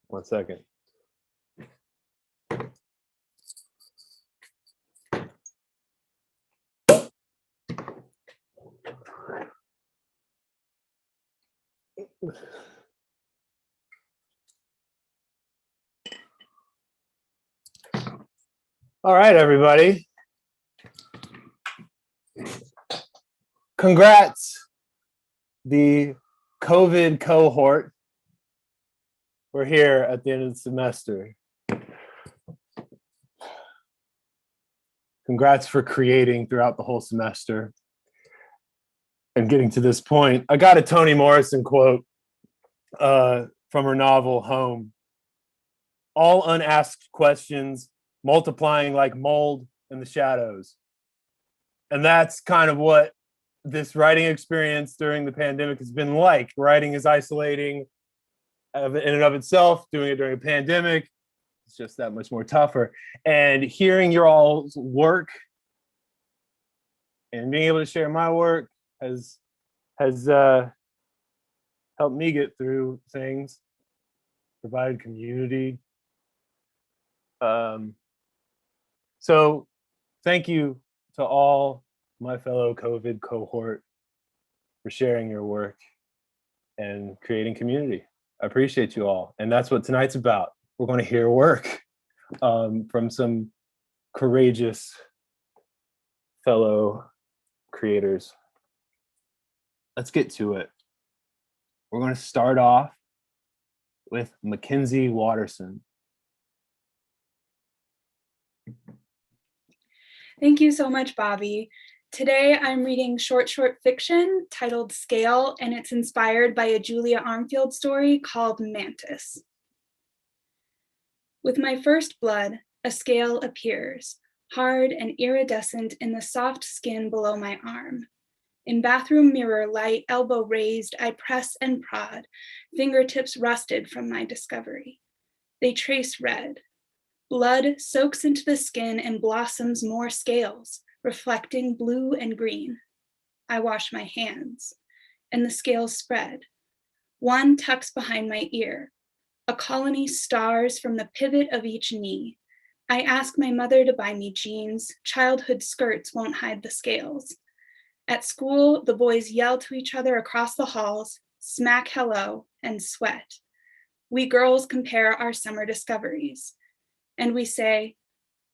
1 second. All right, everybody. Congrats, the COVID cohort. We're here at the end of the semester. Congrats for creating throughout the whole semester and getting to this point. I got a Toni Morrison quote from her novel Home. All unasked questions multiplying like mold in the shadows. And that's kind of what this writing experience during the pandemic has been like. Writing is isolating in and of itself. Doing it during a pandemic, it's just that much more tougher. And hearing your all's work and being able to share my work has helped me get through things, provided community. So thank you to all my fellow COVID cohort for sharing your work and creating community. I appreciate you all. And that's what tonight's about. We're going to hear work from some courageous fellow creators. Let's get to it. We're going to start off with Mackenzie Waterson. Thank you so much, Bobby. Today I'm reading short fiction titled Scale, and it's inspired by a Julia Armfield story called Mantis. With my first blood, a scale appears, hard and iridescent in the soft skin below my arm. In bathroom mirror light, elbow raised, I press and prod, fingertips rusted from my discovery. They trace red. Blood soaks into the skin and blossoms more scales, reflecting blue and green. I wash my hands, and the scales spread. One tucks behind my ear. A colony stars from the pivot of each knee. I ask my mother to buy me jeans. Childhood skirts won't hide the scales. At school, the boys yell to each other across the halls, smack hello, and sweat. We girls compare our summer discoveries. And we say,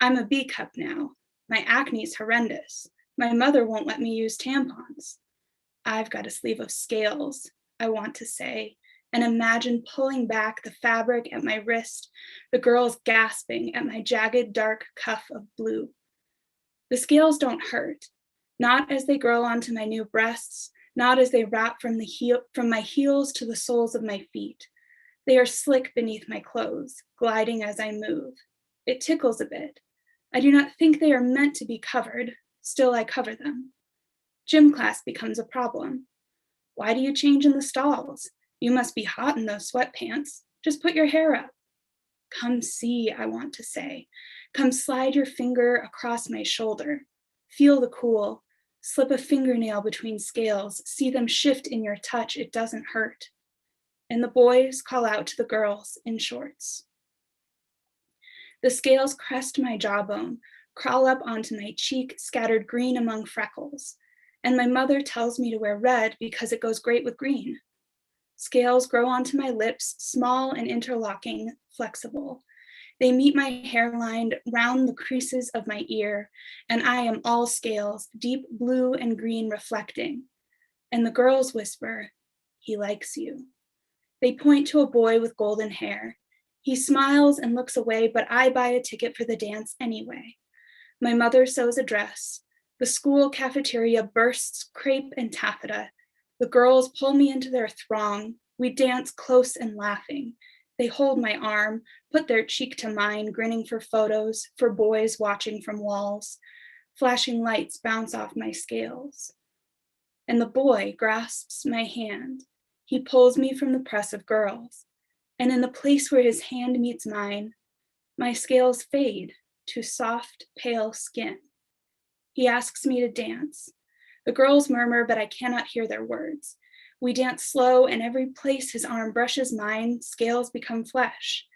I'm a B cup now. My acne's horrendous. My mother won't let me use tampons. I've got a sleeve of scales, I want to say, and imagine pulling back the fabric at my wrist, the girls gasping at my jagged dark cuff of blue. The scales don't hurt, not as they grow onto my new breasts, not as they wrap from my heels to the soles of my feet. They are slick beneath my clothes, gliding as I move. It tickles a bit. I do not think they are meant to be covered, still I cover them. Gym class becomes a problem. Why do you change in the stalls? You must be hot in those sweatpants. Just put your hair up. Come see, I want to say. Come slide your finger across my shoulder. Feel the cool. Slip a fingernail between scales. See them shift in your touch. It doesn't hurt. And the boys call out to the girls in shorts. The scales crest my jawbone, crawl up onto my cheek, scattered green among freckles. And my mother tells me to wear red because it goes great with green. Scales grow onto my lips, small and interlocking, flexible. They meet my hairline round the creases of my ear, and I am all scales, deep blue and green reflecting. And the girls whisper, he likes you. They point to a boy with golden hair. He smiles and looks away, but I buy a ticket for the dance anyway. My mother sews a dress. The school cafeteria bursts crepe and taffeta. The girls pull me into their throng. We dance close and laughing. They hold my arm, put their cheek to mine, grinning for photos, for boys watching from walls. Flashing lights bounce off my scales. And the boy grasps my hand. He pulls me from the press of girls. And in the place where his hand meets mine, my scales fade to soft, pale skin. He asks me to dance. The girls murmur, but I cannot hear their words. We dance slow, and every place his arm brushes mine, scales become flesh.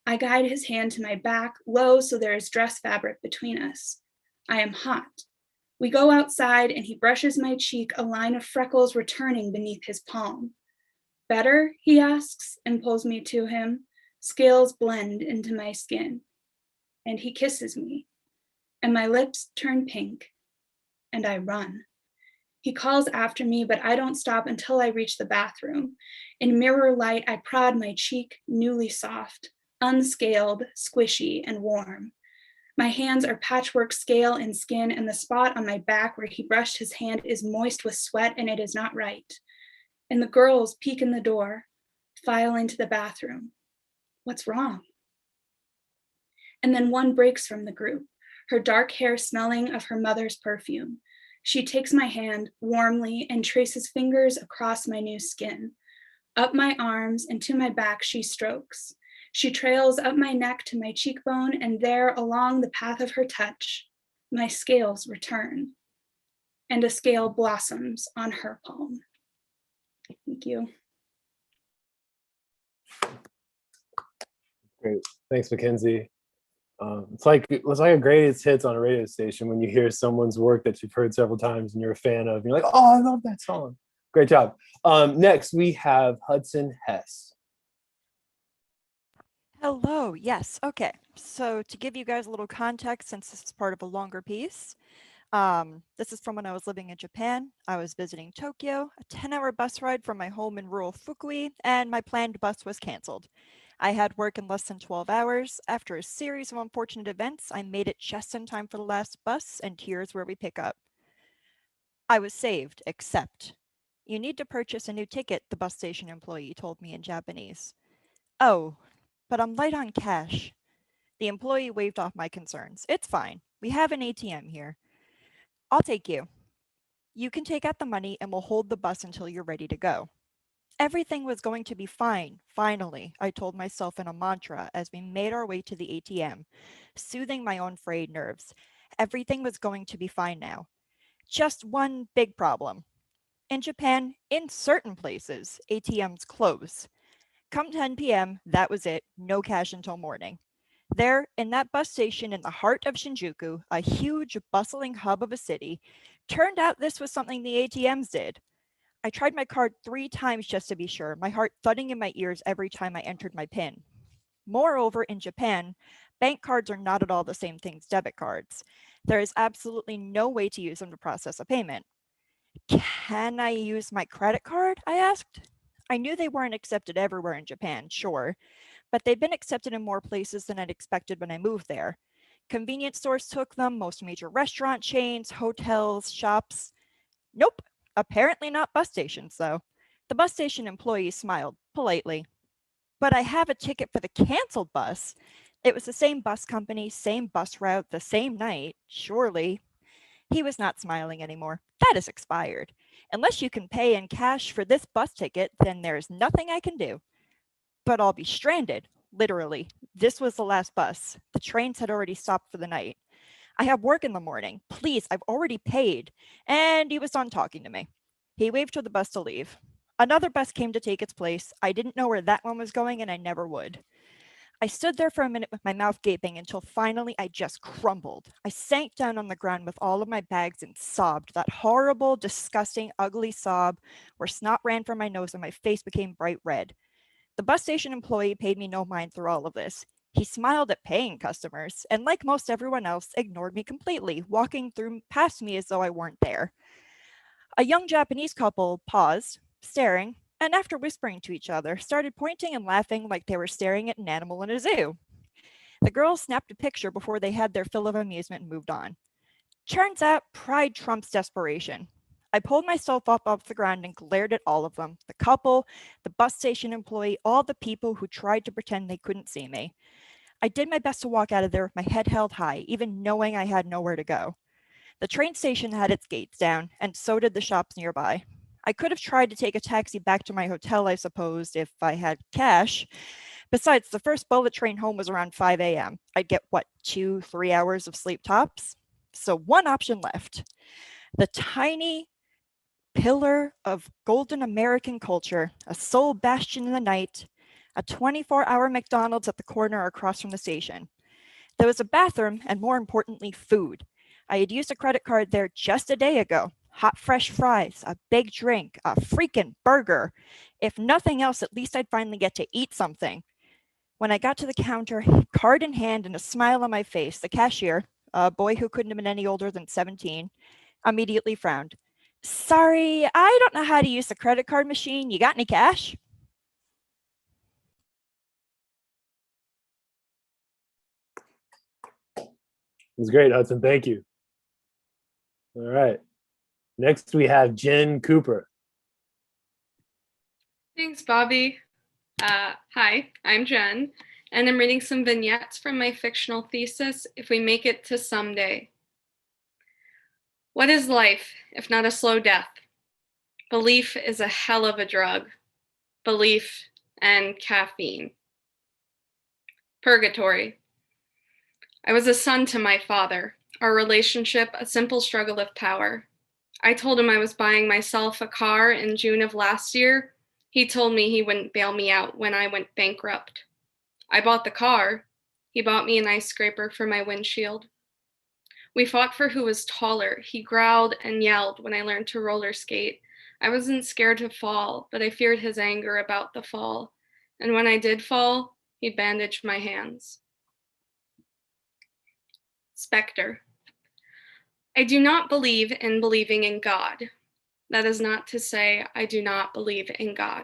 I guide his hand to my back, low so there is dress fabric between us. I am hot. We go outside, and he brushes my cheek, a line of freckles returning beneath his palm. Better, he asks, and pulls me to him. Scales blend into my skin. And he kisses me, and my lips turn pink, and I run. He calls after me, but I don't stop until I reach the bathroom. In mirror light, I prod my cheek, newly soft, unscaled, squishy, and warm. My hands are patchwork scale and skin, and the spot on my back where he brushed his hand is moist with sweat, and it is not right. And the girls peek in the door, file into the bathroom. What's wrong? And then one breaks from the group, her dark hair smelling of her mother's perfume. She takes my hand warmly and traces fingers across my new skin. Up my arms and to my back she strokes. She trails up my neck to my cheekbone, and there along the path of her touch, my scales return, and a scale blossoms on her palm. Thank you. Great. Thanks, Mackenzie. It's like a greatest hits on a radio station when you hear someone's work that you've heard several times and you're a fan of. And you're like, oh, I love that song. Great job. Next, we have Hudson Hess. Hello. Yes. Okay. So to give you guys a little context, since this is part of a longer piece, this is from when I was living in Japan. I was visiting Tokyo, a 10-hour bus ride from my home in rural Fukui, and my planned bus was canceled. I had work in less than 12 hours. After a series of unfortunate events, I made it just in time for the last bus, and here's where we pick up. I was saved, except you need to purchase a new ticket, the bus station employee told me in Japanese. Oh, but I'm light on cash. The employee waved off my concerns. It's fine. We have an ATM here. I'll take you. You can take out the money and we'll hold the bus until you're ready to go. Everything was going to be fine, finally, I told myself in a mantra as we made our way to the ATM, soothing my own frayed nerves. Everything was going to be fine now. Just one big problem. In Japan, in certain places, ATMs close. Come 10 p.m., that was it, no cash until morning. There, in that bus station in the heart of Shinjuku, a huge, bustling hub of a city, turned out this was something the ATMs did. I tried my card 3 times just to be sure, my heart thudding in my ears every time I entered my PIN. Moreover, in Japan, bank cards are not at all the same thing as debit cards. There is absolutely no way to use them to process a payment. Can I use my credit card? I asked. I knew they weren't accepted everywhere in Japan, sure, but they've been accepted in more places than I'd expected when I moved there. Convenience stores took them, most major restaurant chains, hotels, shops. Nope, apparently not bus stations, though. The bus station employee smiled politely. But I have a ticket for the canceled bus. It was the same bus company, same bus route, the same night, surely. He was not smiling anymore. That is expired. Unless you can pay in cash for this bus ticket, then there's nothing I can do. But I'll be stranded, literally. This was the last bus. The trains had already stopped for the night. I have work in the morning. Please, I've already paid. And he was done talking to me. He waved for the bus to leave. Another bus came to take its place. I didn't know where that one was going, and I never would. I stood there for a minute with my mouth gaping until finally I just crumbled. I sank down on the ground with all of my bags and sobbed, that horrible, disgusting, ugly sob where snot ran from my nose and my face became bright red. The bus station employee paid me no mind through all of this. He smiled at paying customers, and like most everyone else, ignored me completely, walking through past me as though I weren't there. A young Japanese couple paused, staring, and after whispering to each other, started pointing and laughing like they were staring at an animal in a zoo. The girls snapped a picture before they had their fill of amusement and moved on. Turns out pride trumps desperation. I pulled myself up off the ground and glared at all of them, the couple, the bus station employee, all the people who tried to pretend they couldn't see me. I did my best to walk out of there with my head held high, even knowing I had nowhere to go. The train station had its gates down, and so did the shops nearby. I could have tried to take a taxi back to my hotel, I suppose, if I had cash. Besides, the first bullet train home was around 5 a.m. I'd get, 2-3 hours of sleep tops? So one option left. The tiny pillar of golden American culture, a sole bastion in the night, a 24-hour McDonald's at the corner across from the station. There was a bathroom and, more importantly, food. I had used a credit card there just a day ago. Hot, fresh fries, a big drink, a freaking burger. If nothing else, at least I'd finally get to eat something. When I got to the counter, card in hand and a smile on my face, the cashier, a boy who couldn't have been any older than 17, immediately frowned. Sorry, I don't know how to use the credit card machine. You got any cash? It was great, Hudson. Thank you. All right. Next, we have Jyn Cooper. Thanks, Bobby. Hi, I'm Jen, and I'm reading some vignettes from my fictional thesis, If We Make It to Someday. What is life, if not a slow death? Belief is a hell of a drug. Belief and caffeine. Purgatory. I was a son to my father, our relationship a simple struggle of power. I told him I was buying myself a car in June of last year. He told me he wouldn't bail me out when I went bankrupt. I bought the car. He bought me an ice scraper for my windshield. We fought for who was taller. He growled and yelled when I learned to roller skate. I wasn't scared to fall, but I feared his anger about the fall. And when I did fall, he bandaged my hands. Spectre. I do not believe in believing in God. That is not to say I do not believe in God.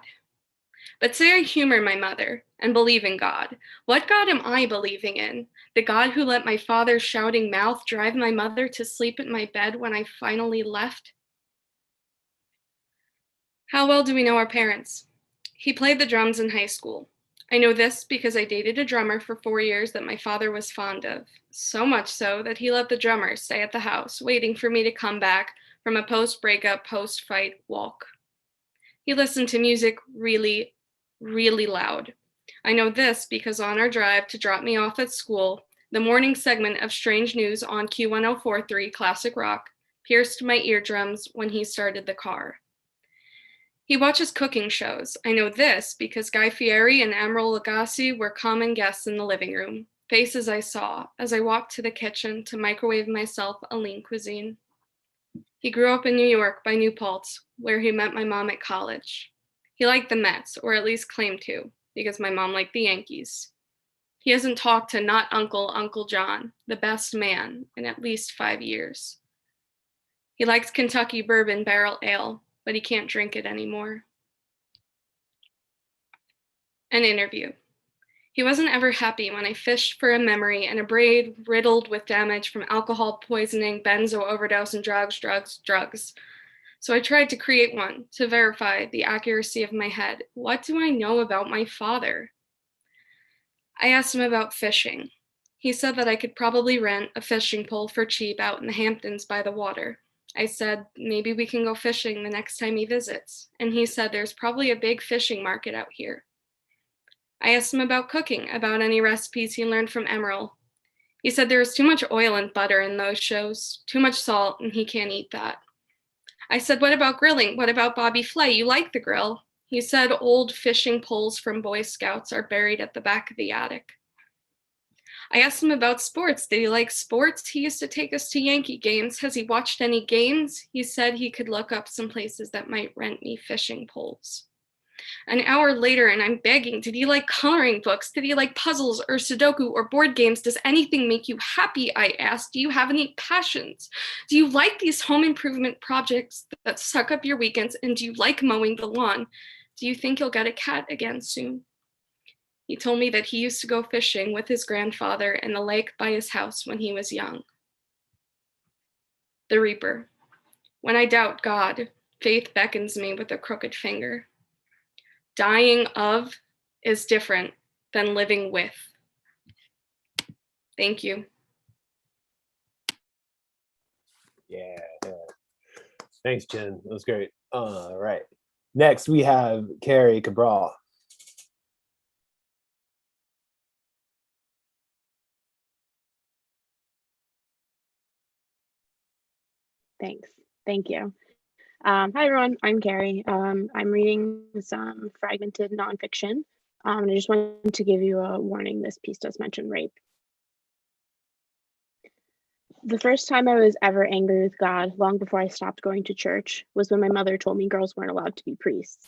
But say I humor my mother and believe in God. What God am I believing in? The God who let my father's shouting mouth drive my mother to sleep in my bed when I finally left? How well do we know our parents? He played the drums in high school. I know this because I dated a drummer for 4 years that my father was fond of. So much so that he let the drummer stay at the house, waiting for me to come back from a post-breakup, post-fight walk. He listened to music really, really loud. I know this because on our drive to drop me off at school, the morning segment of Strange News on Q1043 Classic Rock pierced my eardrums when he started the car. He watches cooking shows. I know this because Guy Fieri and Emeril Lagasse were common guests in the living room, faces I saw as I walked to the kitchen to microwave myself a lean cuisine. He grew up in New York by New Paltz, where he met my mom at college. He liked the Mets, or at least claimed to, because my mom liked the Yankees. He hasn't talked to not Uncle John, the best man, in at least 5 years. He likes Kentucky bourbon barrel ale, but he can't drink it anymore. An interview. He wasn't ever happy when I fished for a memory in a braid riddled with damage from alcohol poisoning, benzo overdose, and drugs. So I tried to create one to verify the accuracy of my head. What do I know about my father? I asked him about fishing. He said that I could probably rent a fishing pole for cheap out in the Hamptons by the water. I said, maybe we can go fishing the next time he visits. And he said there's probably a big fishing market out here. I asked him about cooking, about any recipes he learned from Emeril. He said there was too much oil and butter in those shows, too much salt, and he can't eat that. I said, what about grilling? What about Bobby Flay? You like the grill. He said old fishing poles from Boy Scouts are buried at the back of the attic. I asked him about sports. Did he like sports? He used to take us to Yankee games. Has he watched any games? He said he could look up some places that might rent me fishing poles. An hour later, and I'm begging, did he like coloring books? Did he like puzzles or Sudoku or board games? Does anything make you happy? I asked. Do you have any passions? Do you like these home improvement projects that suck up your weekends? And do you like mowing the lawn? Do you think you'll get a cat again soon? He told me that he used to go fishing with his grandfather in the lake by his house when he was young. The Reaper. When I doubt God, faith beckons me with a crooked finger. Dying of is different than living with. Thank you. Yeah. Thanks, Jen. That was great. All right. Next, we have Carrie Cabral. Thanks. Thank you. Hi everyone, I'm Carrie. I'm reading some fragmented nonfiction, and I just wanted to give you a warning. This piece does mention rape. The first time I was ever angry with God, long before I stopped going to church, was when my mother told me girls weren't allowed to be priests.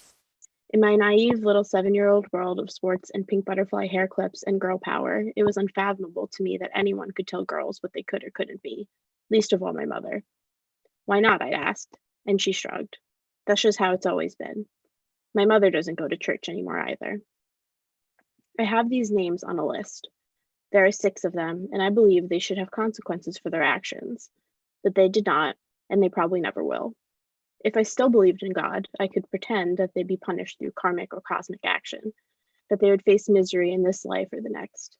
In my naive little 7-year-old world of sports and pink butterfly hair clips and girl power, it was unfathomable to me that anyone could tell girls what they could or couldn't be, least of all my mother. Why not? I asked, and she shrugged. That's just how it's always been. My mother doesn't go to church anymore either. I have these names on a list. There are 6 of them, and I believe they should have consequences for their actions. But they did not, and they probably never will. If I still believed in God, I could pretend that they'd be punished through karmic or cosmic action, that they would face misery in this life or the next.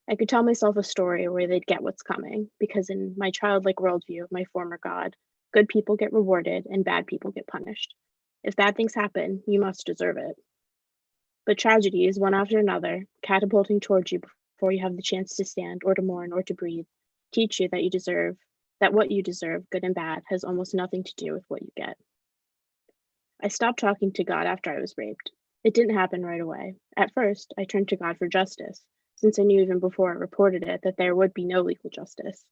I could tell myself a story where they'd get what's coming, because in my childlike worldview of my former God, good people get rewarded and bad people get punished. If bad things happen, you must deserve it. But tragedies, one after another, catapulting towards you before you have the chance to stand or to mourn or to breathe, teach you that what you deserve, good and bad, has almost nothing to do with what you get. I stopped talking to God after I was raped. It didn't happen right away. At first, I turned to God for justice, since I knew even before I reported it that there would be no legal justice.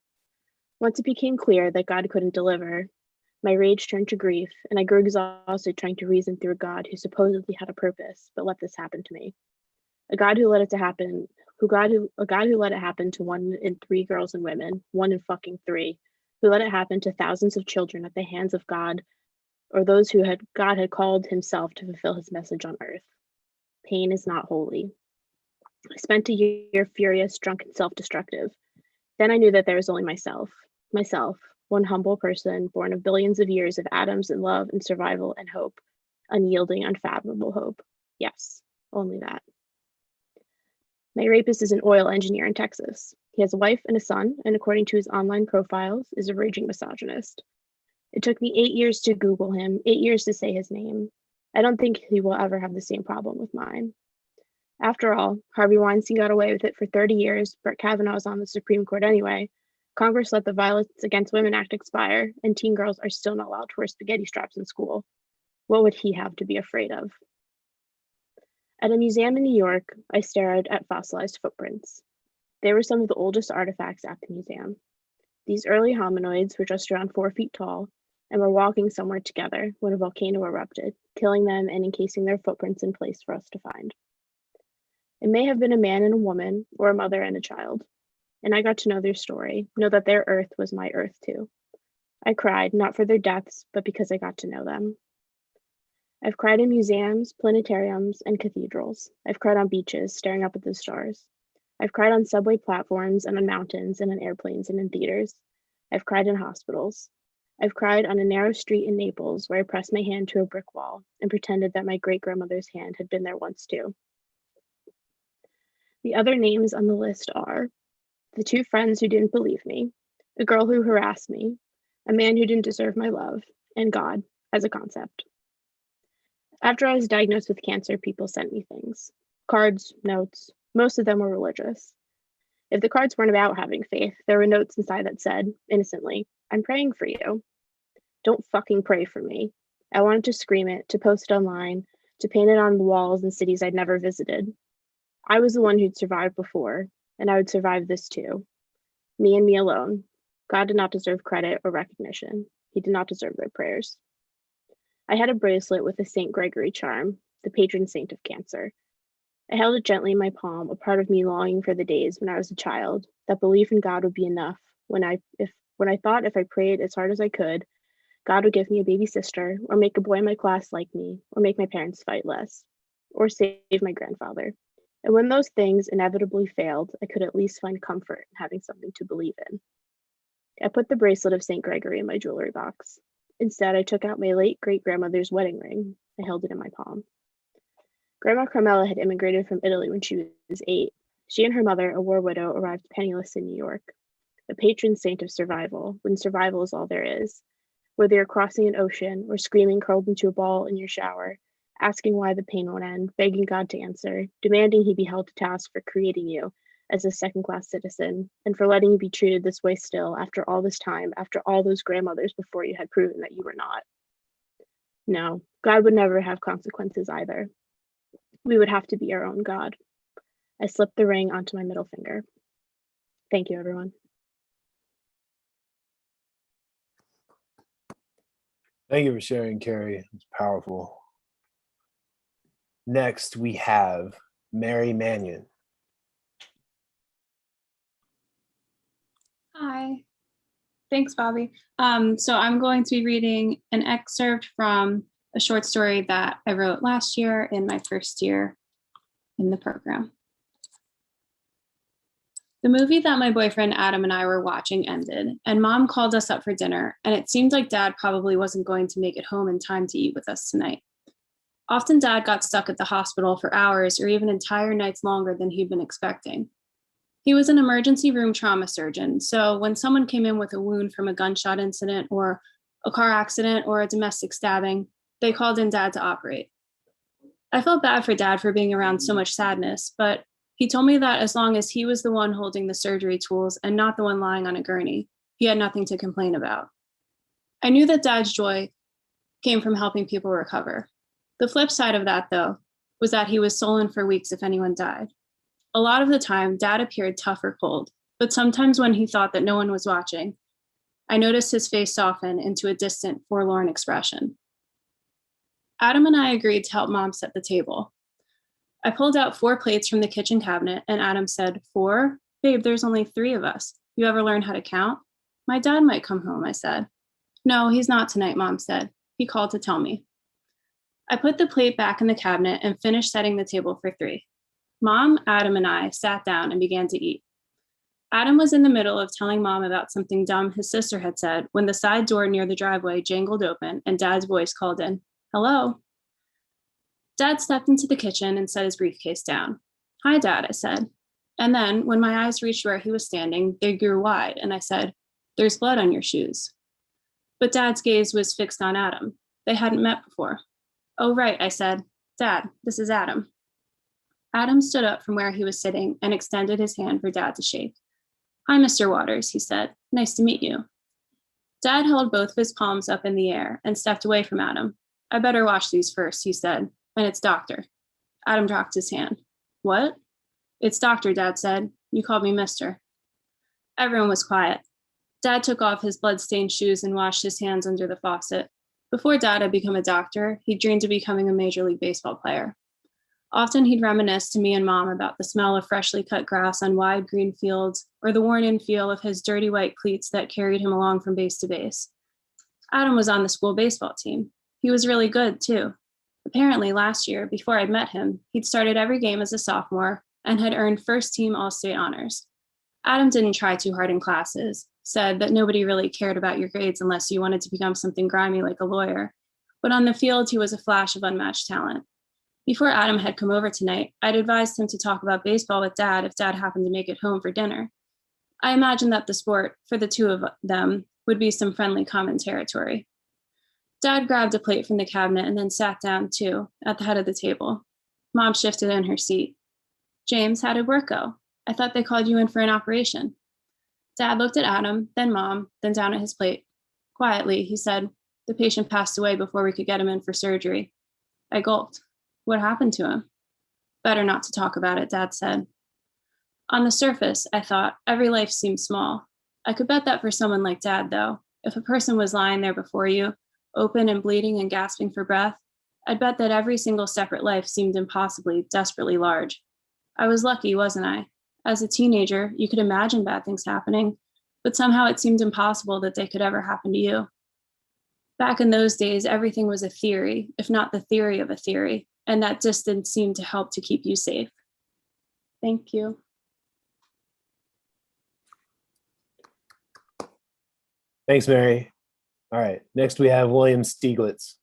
Once it became clear that God couldn't deliver, my rage turned to grief, and I grew exhausted trying to reason through a God who supposedly had a purpose, but let this happen to me. A God who let it happen to 1 in 3 girls and women, 1 in fucking 3, who let it happen to thousands of children at the hands of God, or those who God had called himself to fulfill his message on earth. Pain is not holy. I spent a year furious, drunk, and self-destructive. Then I knew that there was only myself, one humble person born of billions of years of atoms and love and survival and hope, unyielding, unfathomable hope. Yes, only that. My rapist is an oil engineer in Texas. He has a wife and a son, and according to his online profiles, is a raging misogynist. It took me 8 years to Google him, 8 years to say his name. I don't think he will ever have the same problem with mine. After all, Harvey Weinstein got away with it for 30 years, Brett Kavanaugh was on the Supreme Court anyway, Congress let the Violence Against Women Act expire, and teen girls are still not allowed to wear spaghetti straps in school. What would he have to be afraid of? At a museum in New York, I stared at fossilized footprints. They were some of the oldest artifacts at the museum. These early hominoids were just around 4 feet tall and were walking somewhere together when a volcano erupted, killing them and encasing their footprints in place for us to find. It may have been a man and a woman, or a mother and a child. And I got to know their story, know that their earth was my earth too. I cried, not for their deaths, but because I got to know them. I've cried in museums, planetariums, and cathedrals. I've cried on beaches, staring up at the stars. I've cried on subway platforms and on mountains and on airplanes and in theaters. I've cried in hospitals. I've cried on a narrow street in Naples where I pressed my hand to a brick wall and pretended that my great-grandmother's hand had been there once too. The other names on the list are the 2 friends who didn't believe me, a girl who harassed me, a man who didn't deserve my love, and God as a concept. After I was diagnosed with cancer, people sent me things. Cards, notes, most of them were religious. If the cards weren't about having faith, there were notes inside that said, innocently, I'm praying for you. Don't fucking pray for me. I wanted to scream it, to post it online, to paint it on the walls in cities I'd never visited. I was the one who'd survived before, and I would survive this too. Me and me alone. God did not deserve credit or recognition. He did not deserve their prayers. I had a bracelet with a St. Gregory charm, the patron saint of cancer. I held it gently in my palm, a part of me longing for the days when I was a child, that belief in God would be enough, when I thought if I prayed as hard as I could, God would give me a baby sister, or make a boy in my class like me, or make my parents fight less, or save my grandfather. And when those things inevitably failed, I could at least find comfort in having something to believe in. I put the bracelet of St. Gregory in my jewelry box. Instead, I took out my late great-grandmother's wedding ring. I held it in my palm. Grandma Carmela had immigrated from Italy when she was 8. She and her mother, a war widow, arrived penniless in New York. The patron saint of survival, when survival is all there is. Whether you're crossing an ocean or screaming curled into a ball in your shower, asking why the pain won't end, begging God to answer, demanding he be held to task for creating you as a second-class citizen, and for letting you be treated this way still after all this time, after all those grandmothers before you had proven that you were not. No, God would never have consequences either. We would have to be our own God. I slipped the ring onto my middle finger. Thank you, everyone. Thank you for sharing, Carrie. It's powerful. Next, we have Mary Manion. Hi. Thanks, Bobby. So I'm going to be reading an excerpt from a short story that I wrote last year in my first year in the program. The movie that my boyfriend Adam and I were watching ended, and Mom called us up for dinner, and it seemed like Dad probably wasn't going to make it home in time to eat with us tonight. Often Dad got stuck at the hospital for hours or even entire nights longer than he'd been expecting. He was an emergency room trauma surgeon, so when someone came in with a wound from a gunshot incident or a car accident or a domestic stabbing, they called in Dad to operate. I felt bad for Dad for being around so much sadness, but he told me that as long as he was the one holding the surgery tools and not the one lying on a gurney, he had nothing to complain about. I knew that Dad's joy came from helping people recover. The flip side of that, though, was that he was sullen for weeks if anyone died. A lot of the time, Dad appeared tough or cold, but sometimes when he thought that no one was watching, I noticed his face soften into a distant, forlorn expression. Adam and I agreed to help Mom set the table. I pulled out 4 plates from the kitchen cabinet, and Adam said, 4? Babe, there's only 3 of us. You ever learn how to count? My dad might come home, I said. No, he's not tonight, Mom said. He called to tell me. I put the plate back in the cabinet and finished setting the table for 3. Mom, Adam, and I sat down and began to eat. Adam was in the middle of telling Mom about something dumb his sister had said when the side door near the driveway jangled open and Dad's voice called in, "Hello?" Dad stepped into the kitchen and set his briefcase down. "Hi, Dad," I said. And then, when my eyes reached where he was standing, they grew wide, and I said, "There's blood on your shoes." But Dad's gaze was fixed on Adam. They hadn't met before. "Oh, right," I said. "Dad, this is Adam." Adam stood up from where he was sitting and extended his hand for Dad to shake. "Hi, Mr. Waters," he said. "Nice to meet you." Dad held both of his palms up in the air and stepped away from Adam. "I better wash these first," he said. "And it's Doctor." Adam dropped his hand. "What?" "It's Doctor," Dad said. "You called me Mister." Everyone was quiet. Dad took off his blood-stained shoes and washed his hands under the faucet. Before Dad had become a doctor, he dreamed of becoming a Major League Baseball player. Often he'd reminisce to me and Mom about the smell of freshly cut grass on wide green fields or the worn-in feel of his dirty white cleats that carried him along from base to base. Adam was on the school baseball team. He was really good, too. Apparently, last year, before I'd met him, he'd started every game as a sophomore and had earned first-team All-State honors. Adam didn't try too hard in classes, said that nobody really cared about your grades unless you wanted to become something grimy like a lawyer. But on the field, he was a flash of unmatched talent. Before Adam had come over tonight, I'd advised him to talk about baseball with Dad if Dad happened to make it home for dinner. I imagined that the sport, for the two of them, would be some friendly common territory. Dad grabbed a plate from the cabinet and then sat down, too, at the head of the table. Mom shifted in her seat. "James, how did work go? I thought they called you in for an operation." Dad looked at Adam, then Mom, then down at his plate. Quietly, he said, "The patient passed away before we could get him in for surgery." I gulped. "What happened to him?" "Better not to talk about it," Dad said. On the surface, I thought, every life seemed small. I could bet that for someone like Dad, though, if a person was lying there before you, open and bleeding and gasping for breath, I'd bet that every single separate life seemed impossibly, desperately large. I was lucky, wasn't I? As a teenager, you could imagine bad things happening, but somehow it seemed impossible that they could ever happen to you. Back in those days, everything was a theory, if not the theory of a theory, and that distance seemed to help to keep you safe. Thank you. Thanks, Mary. All right, next we have William Stieglitz.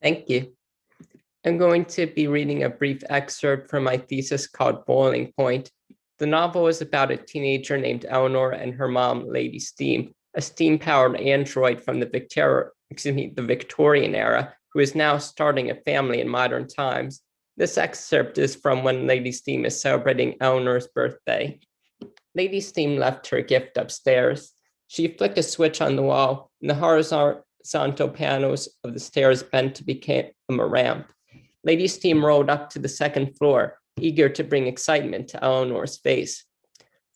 Thank you. I'm going to be reading a brief excerpt from my thesis called Boiling Point. The novel is about a teenager named Eleanor and her mom, Lady Steam, a steam-powered android from the Victorian era, who is now starting a family in modern times. This excerpt is from when Lady Steam is celebrating Eleanor's birthday. Lady Steam left her gift upstairs. She flicked a switch on the wall, and the horizontal panels of the stairs bent to become a ramp. Lady Steam rolled up to the second floor, eager to bring excitement to Eleanor's face.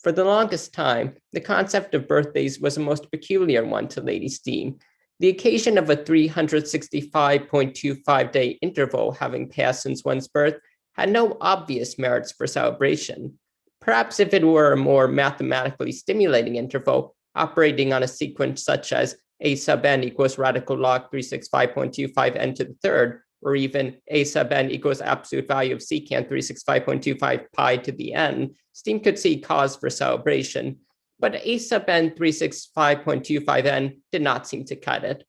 For the longest time, the concept of birthdays was a most peculiar one to Lady Steam. The occasion of a 365.25-day interval having passed since one's birth had no obvious merits for celebration. Perhaps if it were a more mathematically stimulating interval, operating on a sequence such as a sub n equals radical log 365.25 n to the third, or even a sub n equals absolute value of secant 365.25 pi to the n, Steam could see cause for celebration. But a sub n 365.25 n did not seem to cut it.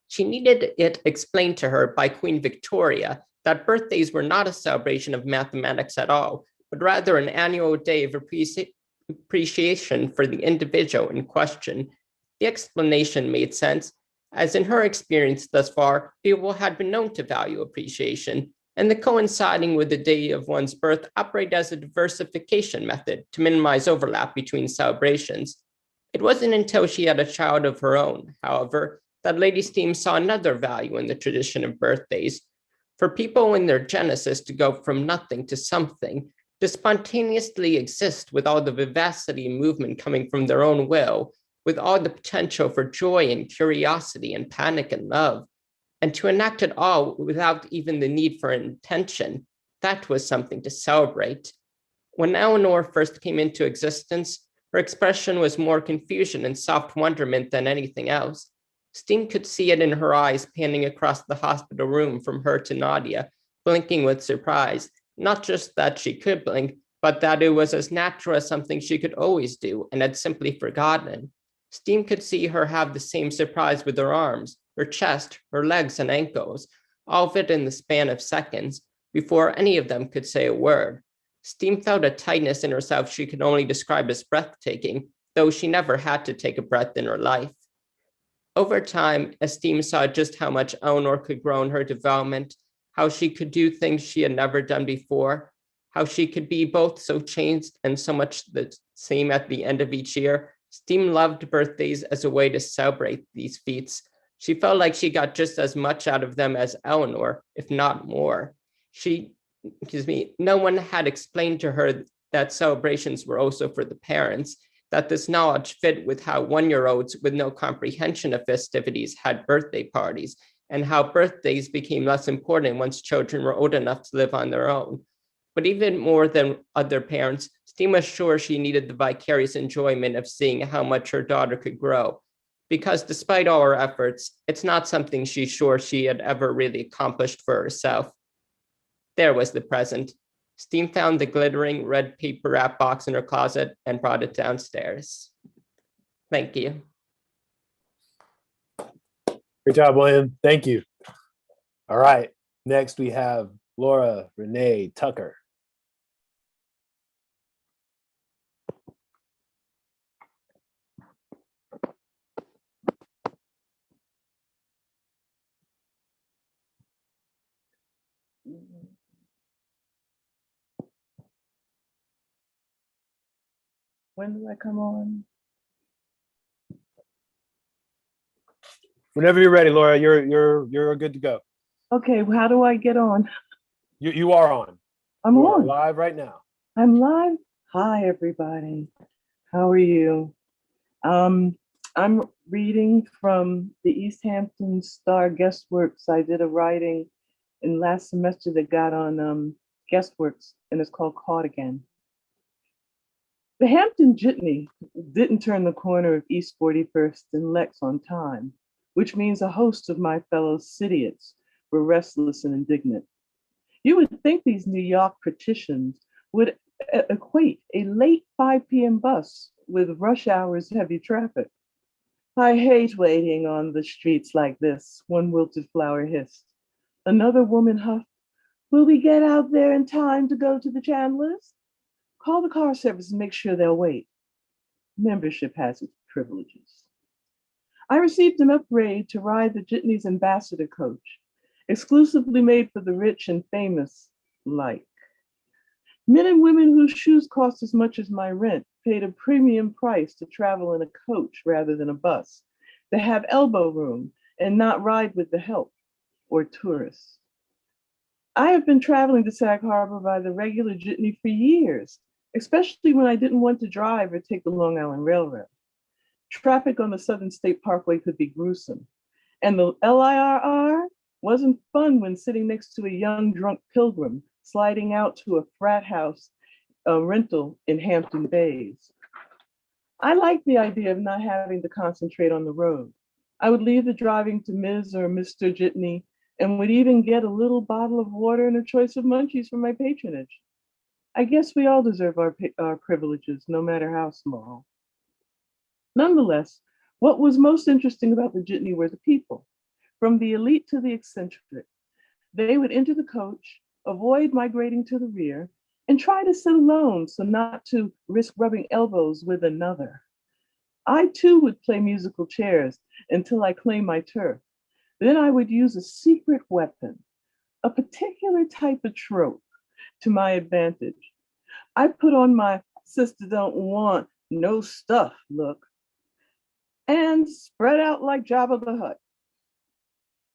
She needed it explained to her by Queen Victoria that birthdays were not a celebration of mathematics at all, but rather an annual day of appreciation for the individual in question. The explanation made sense, as in her experience thus far, people had been known to value appreciation, and the coinciding with the day of one's birth operated as a diversification method to minimize overlap between celebrations. It wasn't until she had a child of her own, however, that Lady Steam saw another value in the tradition of birthdays. For people in their genesis to go from nothing to something, to spontaneously exist with all the vivacity and movement coming from their own will, with all the potential for joy and curiosity and panic and love, and to enact it all without even the need for intention, that was something to celebrate. When Eleanor first came into existence, her expression was more confusion and soft wonderment than anything else. Steam could see it in her eyes panning across the hospital room from her to Nadia, blinking with surprise, not just that she could blink, but that it was as natural as something she could always do and had simply forgotten. Steam could see her have the same surprise with her arms, her chest, her legs and ankles, all of it in the span of seconds, before any of them could say a word. Steam felt a tightness in herself she could only describe as breathtaking, though she never had to take a breath in her life. Over time, as Steam saw just how much Eleanor could grow in her development, how she could do things she had never done before, how she could be both so changed and so much the same at the end of each year, Steam loved birthdays as a way to celebrate these feats. She felt like she got just as much out of them as Eleanor, if not more. No one had explained to her that celebrations were also for the parents, that this knowledge fit with how one-year-olds with no comprehension of festivities had birthday parties, and how birthdays became less important once children were old enough to live on their own. But even more than other parents, Steam was sure she needed the vicarious enjoyment of seeing how much her daughter could grow. Because despite all her efforts, it's not something she's sure she had ever really accomplished for herself. There was the present. Steam found the glittering red paper wrap box in her closet and brought it downstairs. Thank you. Great job, William. Thank you. All right. Next, we have Laura Renee Tucker. When do I come on? Whenever you're ready, Laura, you're good to go. Okay, well, how do I get on? You are on. I'm You are on. live right now. I'm live. Hi, everybody. How are you? I'm reading from the East Hampton Star Guestworks. I did a writing in last semester that got on Guestworks, and it's called Caught Again. The Hampton Jitney didn't turn the corner of East 41st and Lex on time, which means a host of my fellow citiots were restless and indignant. You would think these New York patricians would equate a late 5 p.m. bus with rush hour's heavy traffic. I hate waiting on the streets like this, one wilted flower hissed. Another woman huffed, will we get out there in time to go to the Chandlers? Call the car service and make sure they'll wait. Membership has its privileges. I received an upgrade to ride the Jitney's ambassador coach, exclusively made for the rich and famous like. Men and women whose shoes cost as much as my rent paid a premium price to travel in a coach rather than a bus to have elbow room and not ride with the help or tourists. I have been traveling to Sag Harbor by the regular jitney for years, especially when I didn't want to drive or take the Long Island Railroad. Traffic on the Southern State Parkway could be gruesome, and the LIRR wasn't fun when sitting next to a young drunk pilgrim sliding out to a frat house rental in Hampton Bays. I liked the idea of not having to concentrate on the road. I would leave the driving to Ms. or Mr. Jitney and would even get a little bottle of water and a choice of munchies for my patronage. I guess we all deserve our privileges, no matter how small. Nonetheless, what was most interesting about the jitney were the people, from the elite to the eccentric. They would enter the coach, avoid migrating to the rear, and try to sit alone so not to risk rubbing elbows with another. I too would play musical chairs until I claimed my turf. Then I would use a secret weapon, a particular type of trope, to my advantage. I put on my sister don't want no stuff look and spread out like Jabba the Hutt.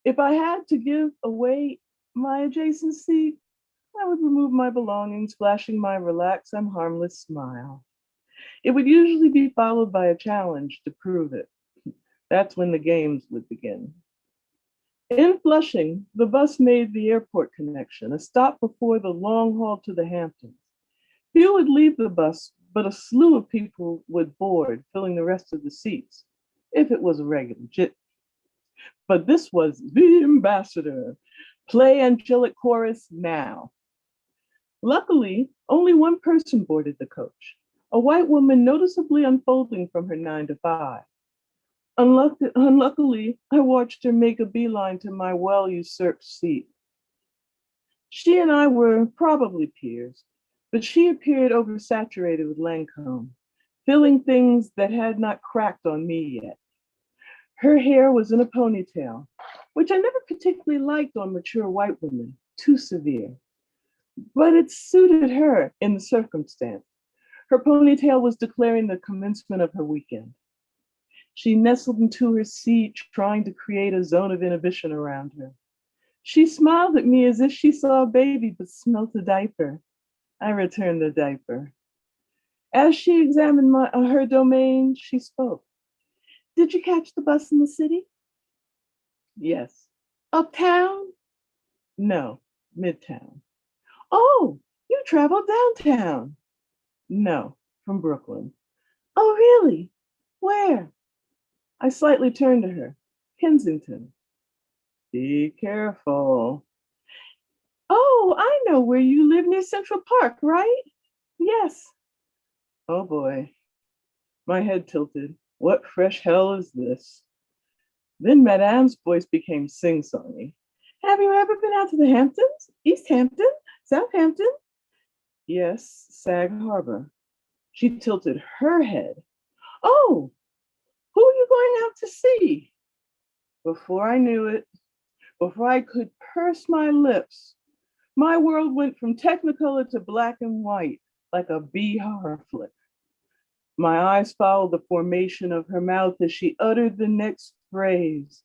If I had to give away my adjacent seat, I would remove my belongings, flashing my relaxed, I'm harmless smile. It would usually be followed by a challenge to prove it. That's when the games would begin. In Flushing, the bus made the airport connection, a stop before the long haul to the Hamptons. Few would leave the bus, but a slew of people would board, filling the rest of the seats, if it was a regular jit. But this was the ambassador. Play angelic chorus now. Luckily, only one person boarded the coach, a white woman noticeably unfolding from her 9 to 5. Unluckily, I watched her make a beeline to my well-usurped seat. She and I were probably peers, but she appeared oversaturated with Lancome, filling things that had not cracked on me yet. Her hair was in a ponytail, which I never particularly liked on mature white women, too severe. But it suited her in the circumstance. Her ponytail was declaring the commencement of her weekend. She nestled into her seat, trying to create a zone of inhibition around her. She smiled at me as if she saw a baby but smelt a diaper. I returned the diaper. As she examined her domain, she spoke. Did you catch the bus in the city? Yes. Uptown? No, Midtown. Oh, you traveled downtown? No, from Brooklyn. Oh, really? Where? I slightly turned to her. Kensington. Be careful. Oh, I know where you live, near Central Park, right? Yes. Oh boy. My head tilted. What fresh hell is this? Then Madame's voice became sing-songy. Have you ever been out to the Hamptons? East Hampton? Southampton? Yes, Sag Harbor. She tilted her head. Oh, who are you going out to see? Before I knew it, before I could purse my lips, my world went from Technicolor to black and white, like a B horror flick. My eyes followed the formation of her mouth as she uttered the next phrase.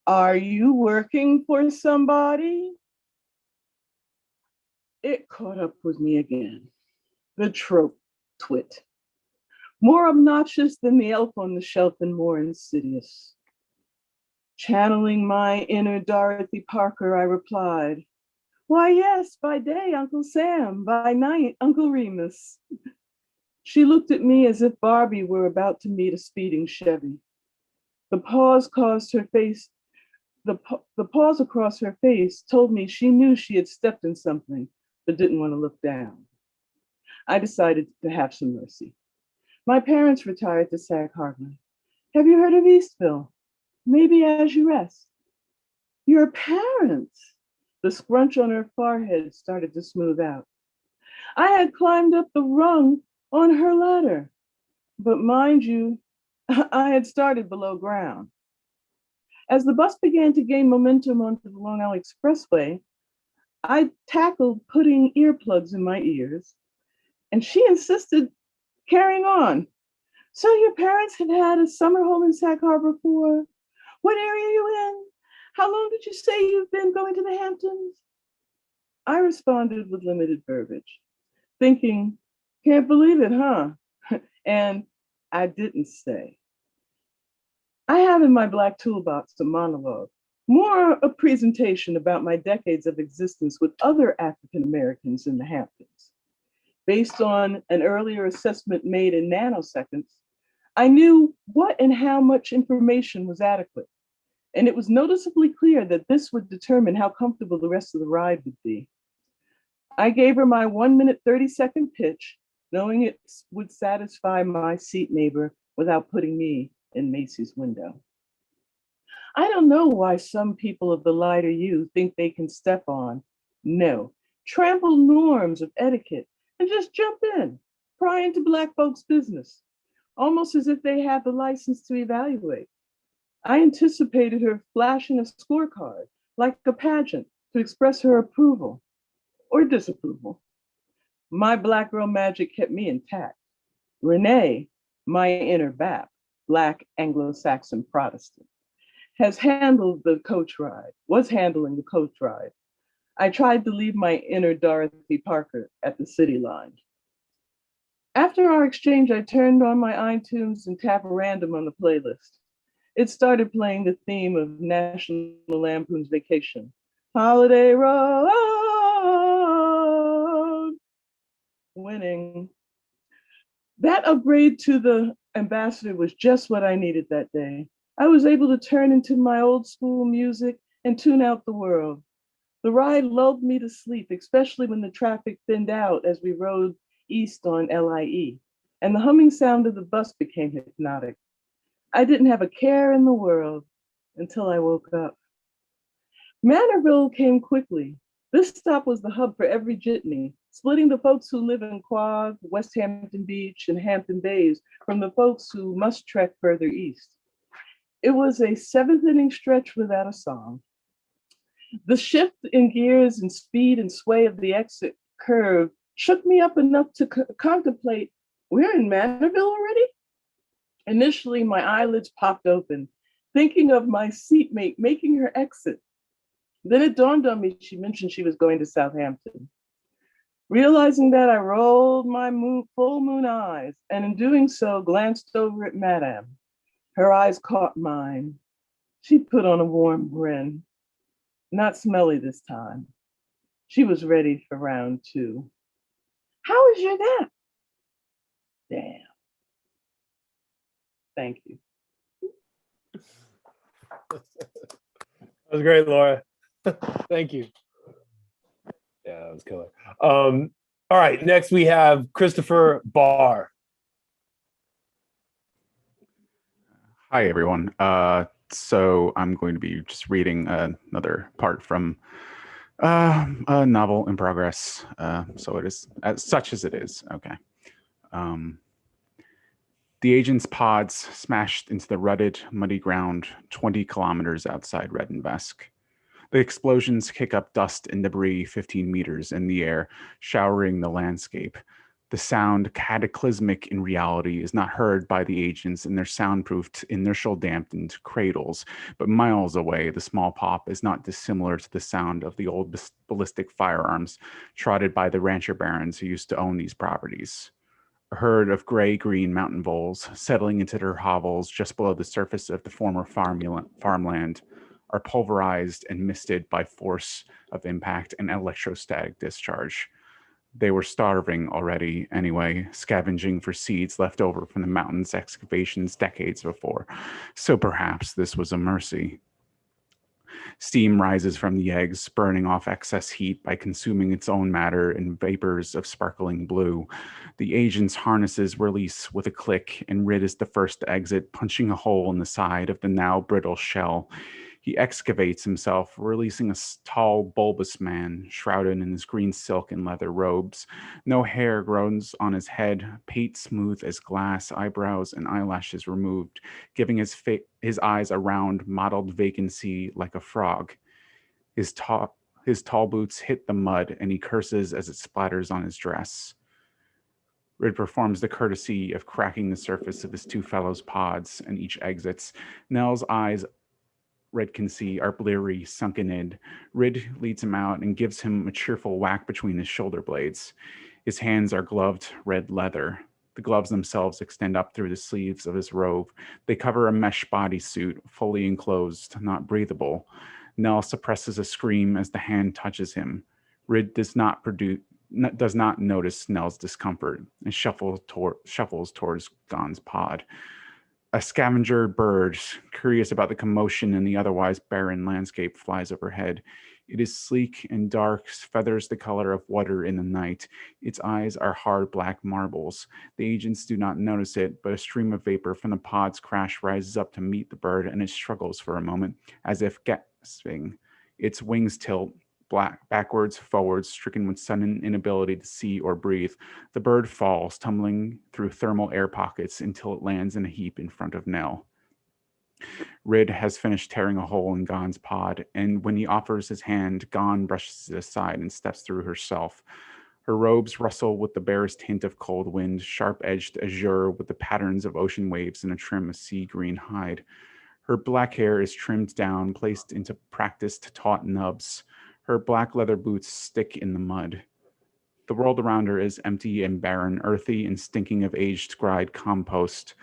Are you working for somebody? It caught up with me again. The trope twit. More obnoxious than the elf on the shelf and more insidious. Channeling my inner Dorothy Parker, I replied, why, yes, by day, Uncle Sam, by night, Uncle Remus. She looked at me as if Barbie were about to meet a speeding Chevy. The pause across her face told me she knew she had stepped in something, but didn't want to look down. I decided to have some mercy. My parents retired to Sag Harbor. Have you heard of Eastville? Maybe As You Rest. Your parents? The scrunch on her forehead started to smooth out. I had climbed up the rung on her ladder, but mind you, I had started below ground. As the bus began to gain momentum onto the Long Island Expressway, I tackled putting earplugs in my ears, and she insisted carrying on. So your parents have had a summer home in Sag Harbor for? What area are you in? How long did you say you've been going to the Hamptons? I responded with limited verbiage, thinking, can't believe it, huh? And I didn't say. I have in my black toolbox a monologue, more a presentation about my decades of existence with other African Americans in the Hamptons. Based on an earlier assessment made in nanoseconds, I knew what and how much information was adequate. And it was noticeably clear that this would determine how comfortable the rest of the ride would be. I gave her my 1 minute, 30-second pitch, knowing it would satisfy my seat neighbor without putting me in Macy's window. I don't know why some people of the lighter you think they can step on, no, trample norms of etiquette and just jump in, pry into Black folks' business, almost as if they have the license to evaluate. I anticipated her flashing a scorecard, like a pageant, to express her approval or disapproval. My Black girl magic kept me intact. Renee, my inner BAP, Black Anglo-Saxon Protestant, was handling the coach ride. I tried to leave my inner Dorothy Parker at the city line. After our exchange, I turned on my iTunes and tapped random on the playlist. It started playing the theme of National Lampoon's Vacation, Holiday Road, winning. That upgrade to the ambassador was just what I needed that day. I was able to turn into my old school music and tune out the world. The ride lulled me to sleep, especially when the traffic thinned out as we rode east on LIE, and the humming sound of the bus became hypnotic. I didn't have a care in the world until I woke up. Manorville came quickly. This stop was the hub for every jitney, splitting the folks who live in Quad, West Hampton Beach, and Hampton Bays from the folks who must trek further east. It was a seventh inning stretch without a song. The shift in gears and speed and sway of the exit curve shook me up enough to contemplate, we're in Manorville already? Initially, my eyelids popped open, thinking of my seatmate making her exit. Then it dawned on me she mentioned she was going to Southampton. Realizing that, I rolled my full moon eyes, and in doing so, glanced over at Madame. Her eyes caught mine. She put on a warm grin. Not smelly this time. She was ready for round two. How is your nap? Damn. Thank you. That was great, Laura. Thank you. Yeah, that was killer. All right, next we have Christopher Barr. Hi, everyone. So I'm going to be just reading another part from a novel in progress. So it is as such as it is. Okay. The agent's pods smashed into the rutted, muddy ground 20 kilometers outside Redenbesk. The explosions kick up dust and debris 15 meters in the air, showering the landscape. The sound, cataclysmic in reality, is not heard by the agents in their soundproofed, inertial-dampened cradles, but miles away, the small pop is not dissimilar to the sound of the old ballistic firearms trotted by the rancher barons who used to own these properties. A herd of gray-green mountain voles, settling into their hovels just below the surface of the former farmland, are pulverized and misted by force of impact and electrostatic discharge. They were starving already anyway, scavenging for seeds left over from the mountain's excavations decades before, so perhaps this was a mercy. Steam rises from the eggs, burning off excess heat by consuming its own matter in vapors of sparkling blue. The agent's harnesses release with a click, and Rid is the first to exit, punching a hole in the side of the now brittle shell. He excavates himself, releasing a tall, bulbous man, shrouded in his green silk and leather robes. No hair grows on his head, pate smooth as glass, eyebrows and eyelashes removed, giving his eyes a round, mottled vacancy like a frog. His tall boots hit the mud, and he curses as it splatters on his dress. Rid performs the courtesy of cracking the surface of his two fellows' pods, and each exits. Nell's eyes, Red can see, are bleary, sunken in. Rid leads him out and gives him a cheerful whack between his shoulder blades. His hands are gloved red leather. The gloves themselves extend up through the sleeves of his robe. They cover a mesh bodysuit, fully enclosed, not breathable. Nell suppresses a scream as the hand touches him. Rid does not notice Nell's discomfort and shuffles towards Gon's pod. A scavenger bird, curious about the commotion in the otherwise barren landscape, flies overhead. It is sleek and dark, feathers the color of water in the night. Its eyes are hard black marbles. The agents do not notice it, but a stream of vapor from the pod's crash rises up to meet the bird, and it struggles for a moment, as if gasping. Its wings tilt, backwards, forwards, stricken with sudden inability to see or breathe. The bird falls, tumbling through thermal air pockets until it lands in a heap in front of Nell. Rid has finished tearing a hole in Gon's pod, and when he offers his hand, Gon brushes it aside and steps through herself. Her robes rustle with the barest hint of cold wind, sharp-edged azure with the patterns of ocean waves in a trim of sea green hide. Her black hair is trimmed down, placed into practiced taut nubs. Her black leather boots stick in the mud. The world around her is empty and barren, earthy and stinking of aged dried compost.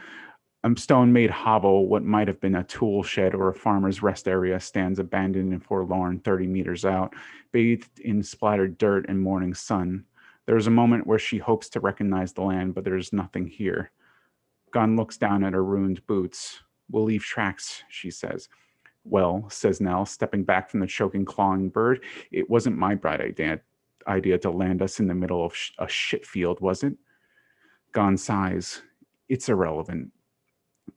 A stone-made hovel, what might have been a tool shed or a farmer's rest area, stands abandoned and forlorn 30 meters out, bathed in splattered dirt and morning sun. There is a moment where she hopes to recognize the land, but there is nothing here. Gon looks down at her ruined boots. "We'll leave tracks," she says. "Well," says Nell, stepping back from the choking, clawing bird, "it wasn't my bright idea to land us in the middle of a shit field, was it?" Gon sighs. "It's irrelevant."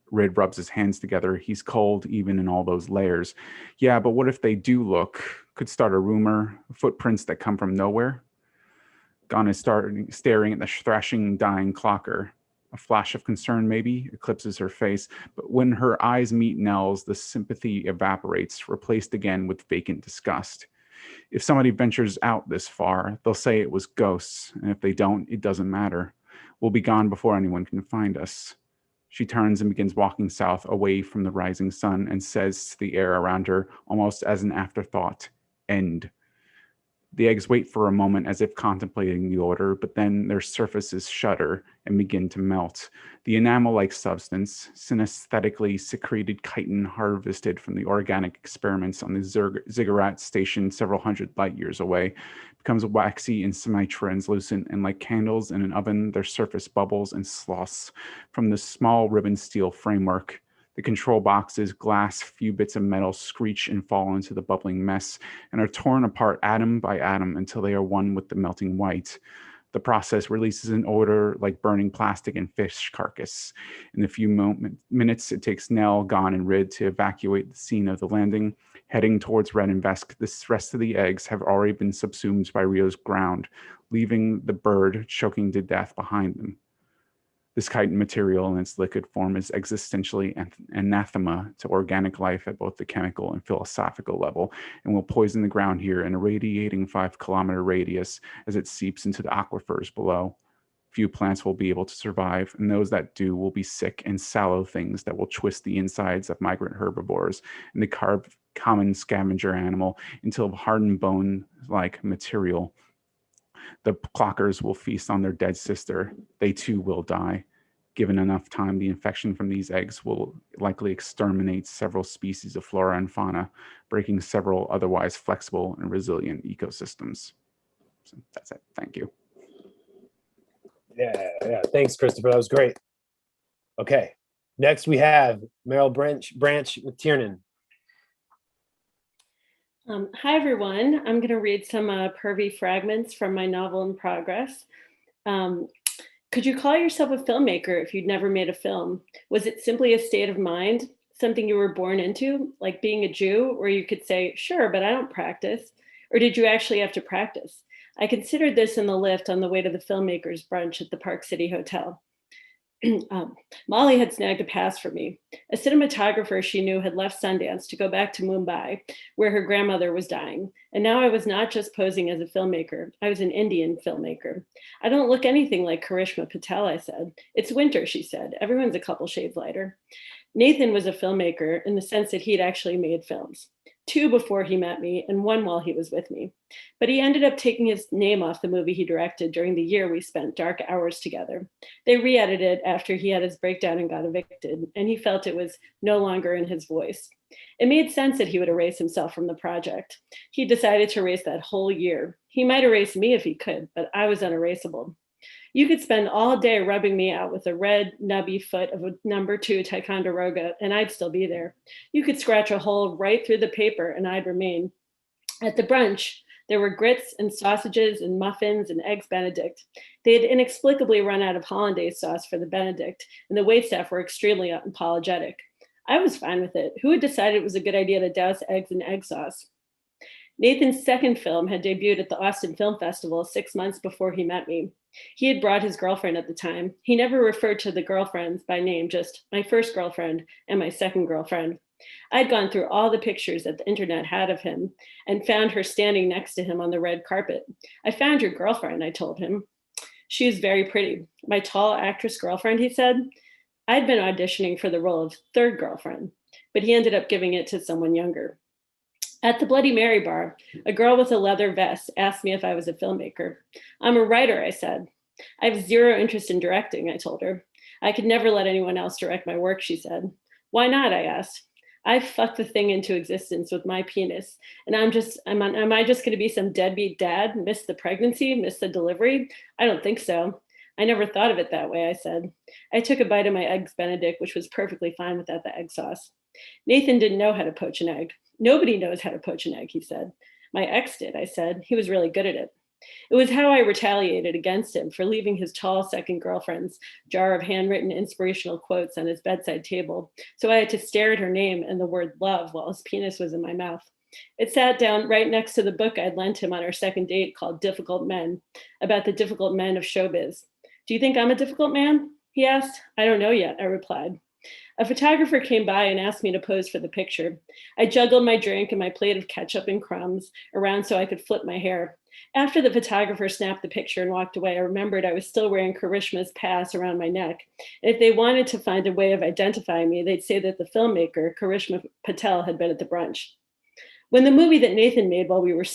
Rid rubs his hands together. He's cold, even in all those layers. "Yeah, but what if they do look? Could start a rumor, footprints that come from nowhere." Gon is staring at the thrashing, dying clocker. A flash of concern, maybe, eclipses her face, but when her eyes meet Nell's, the sympathy evaporates, replaced again with vacant disgust. If somebody ventures out this far, they'll say it was ghosts, and if they don't, it doesn't matter. We'll be gone before anyone can find us. She turns and begins walking south, away from the rising sun, and says to the air around her, almost as an afterthought, "End." The eggs wait for a moment as if contemplating the order, but then their surfaces shudder and begin to melt. The enamel-like substance, synesthetically secreted chitin harvested from the organic experiments on the ziggurat station several hundred light years away, becomes waxy and semi-translucent, and like candles in an oven, their surface bubbles and sloughs from the small ribbon steel framework. The control box's glass, few bits of metal screech and fall into the bubbling mess and are torn apart atom by atom until they are one with the melting white. The process releases an odor like burning plastic and fish carcass. In the few minutes it takes Nell, Gon, and Rid to evacuate the scene of the landing, heading towards Red and Vesk, the rest of the eggs have already been subsumed by Rio's ground, leaving the bird choking to death behind them. This chitin material in its liquid form is existentially anathema to organic life at both the chemical and philosophical level, and will poison the ground here in a radiating 5-kilometer radius as it seeps into the aquifers below. Few plants will be able to survive, and those that do will be sick and sallow things that will twist the insides of migrant herbivores and the common scavenger animal into hardened bone-like material. The clockers will feast on their dead sister. They too will die. Given enough time, the infection from these eggs will likely exterminate several species of flora and fauna, breaking several otherwise flexible and resilient ecosystems. So that's it. Thank you. Yeah. Thanks, Christopher. That was great. Okay. Next, we have Meryl Branch McTiernan. Hi, everyone. I'm going to read some pervy fragments from my novel in progress. Could you call yourself a filmmaker if you'd never made a film? Was it simply a state of mind, something you were born into, like being a Jew, where you could say, sure, but I don't practice? Or did you actually have to practice? I considered this in the lift on the way to the filmmakers brunch at the Park City Hotel. Molly had snagged a pass for me. A cinematographer she knew had left Sundance to go back to Mumbai, where her grandmother was dying. And now I was not just posing as a filmmaker, I was an Indian filmmaker. I don't look anything like Karishma Patel, I said. It's winter, she said. Everyone's a couple shades lighter. Nathan was a filmmaker in the sense that he'd actually made films. 2 before he met me and 1 while he was with me. But he ended up taking his name off the movie he directed during the year we spent dark hours together. They re-edited after he had his breakdown and got evicted, and he felt it was no longer in his voice. It made sense that he would erase himself from the project. He decided to erase that whole year. He might erase me if he could, but I was unerasable. You could spend all day rubbing me out with a red, nubby foot of a number 2 Ticonderoga, and I'd still be there. You could scratch a hole right through the paper, and I'd remain. At the brunch, there were grits and sausages and muffins and eggs Benedict. They had inexplicably run out of hollandaise sauce for the Benedict, and the waitstaff were extremely unapologetic. I was fine with it. Who had decided it was a good idea to douse eggs in egg sauce? Nathan's second film had debuted at the Austin Film Festival 6 months before he met me. He had brought his girlfriend at the time. He never referred to the girlfriends by name, just my first girlfriend and my second girlfriend. I'd gone through all the pictures that the internet had of him and found her standing next to him on the red carpet. I found your girlfriend, I told him. She is very pretty. My tall actress girlfriend, he said. I'd been auditioning for the role of third girlfriend, but he ended up giving it to someone younger. At the Bloody Mary bar, a girl with a leather vest asked me if I was a filmmaker. I'm a writer, I said. I have zero interest in directing, I told her. I could never let anyone else direct my work, she said. Why not, I asked. I fucked the thing into existence with my penis. And am I just gonna be some deadbeat dad, miss the pregnancy, miss the delivery? I don't think so. I never thought of it that way, I said. I took a bite of my eggs Benedict, which was perfectly fine without the egg sauce. Nathan didn't know how to poach an egg. Nobody knows how to poach an egg, he said. My ex did, I said. He was really good at it. It was how I retaliated against him for leaving his tall second girlfriend's jar of handwritten inspirational quotes on his bedside table. So I had to stare at her name and the word love while his penis was in my mouth. It sat down right next to the book I'd lent him on our second date called Difficult Men, about the difficult men of showbiz. Do you think I'm a difficult man? He asked. I don't know yet, I replied. A photographer came by and asked me to pose for the picture. I juggled my drink and my plate of ketchup and crumbs around so I could flip my hair. After the photographer snapped the picture and walked away, I remembered I was still wearing Karishma's pass around my neck. And if they wanted to find a way of identifying me, they'd say that the filmmaker, Karishma Patel, had been at the brunch. When the movie that Nathan made while he was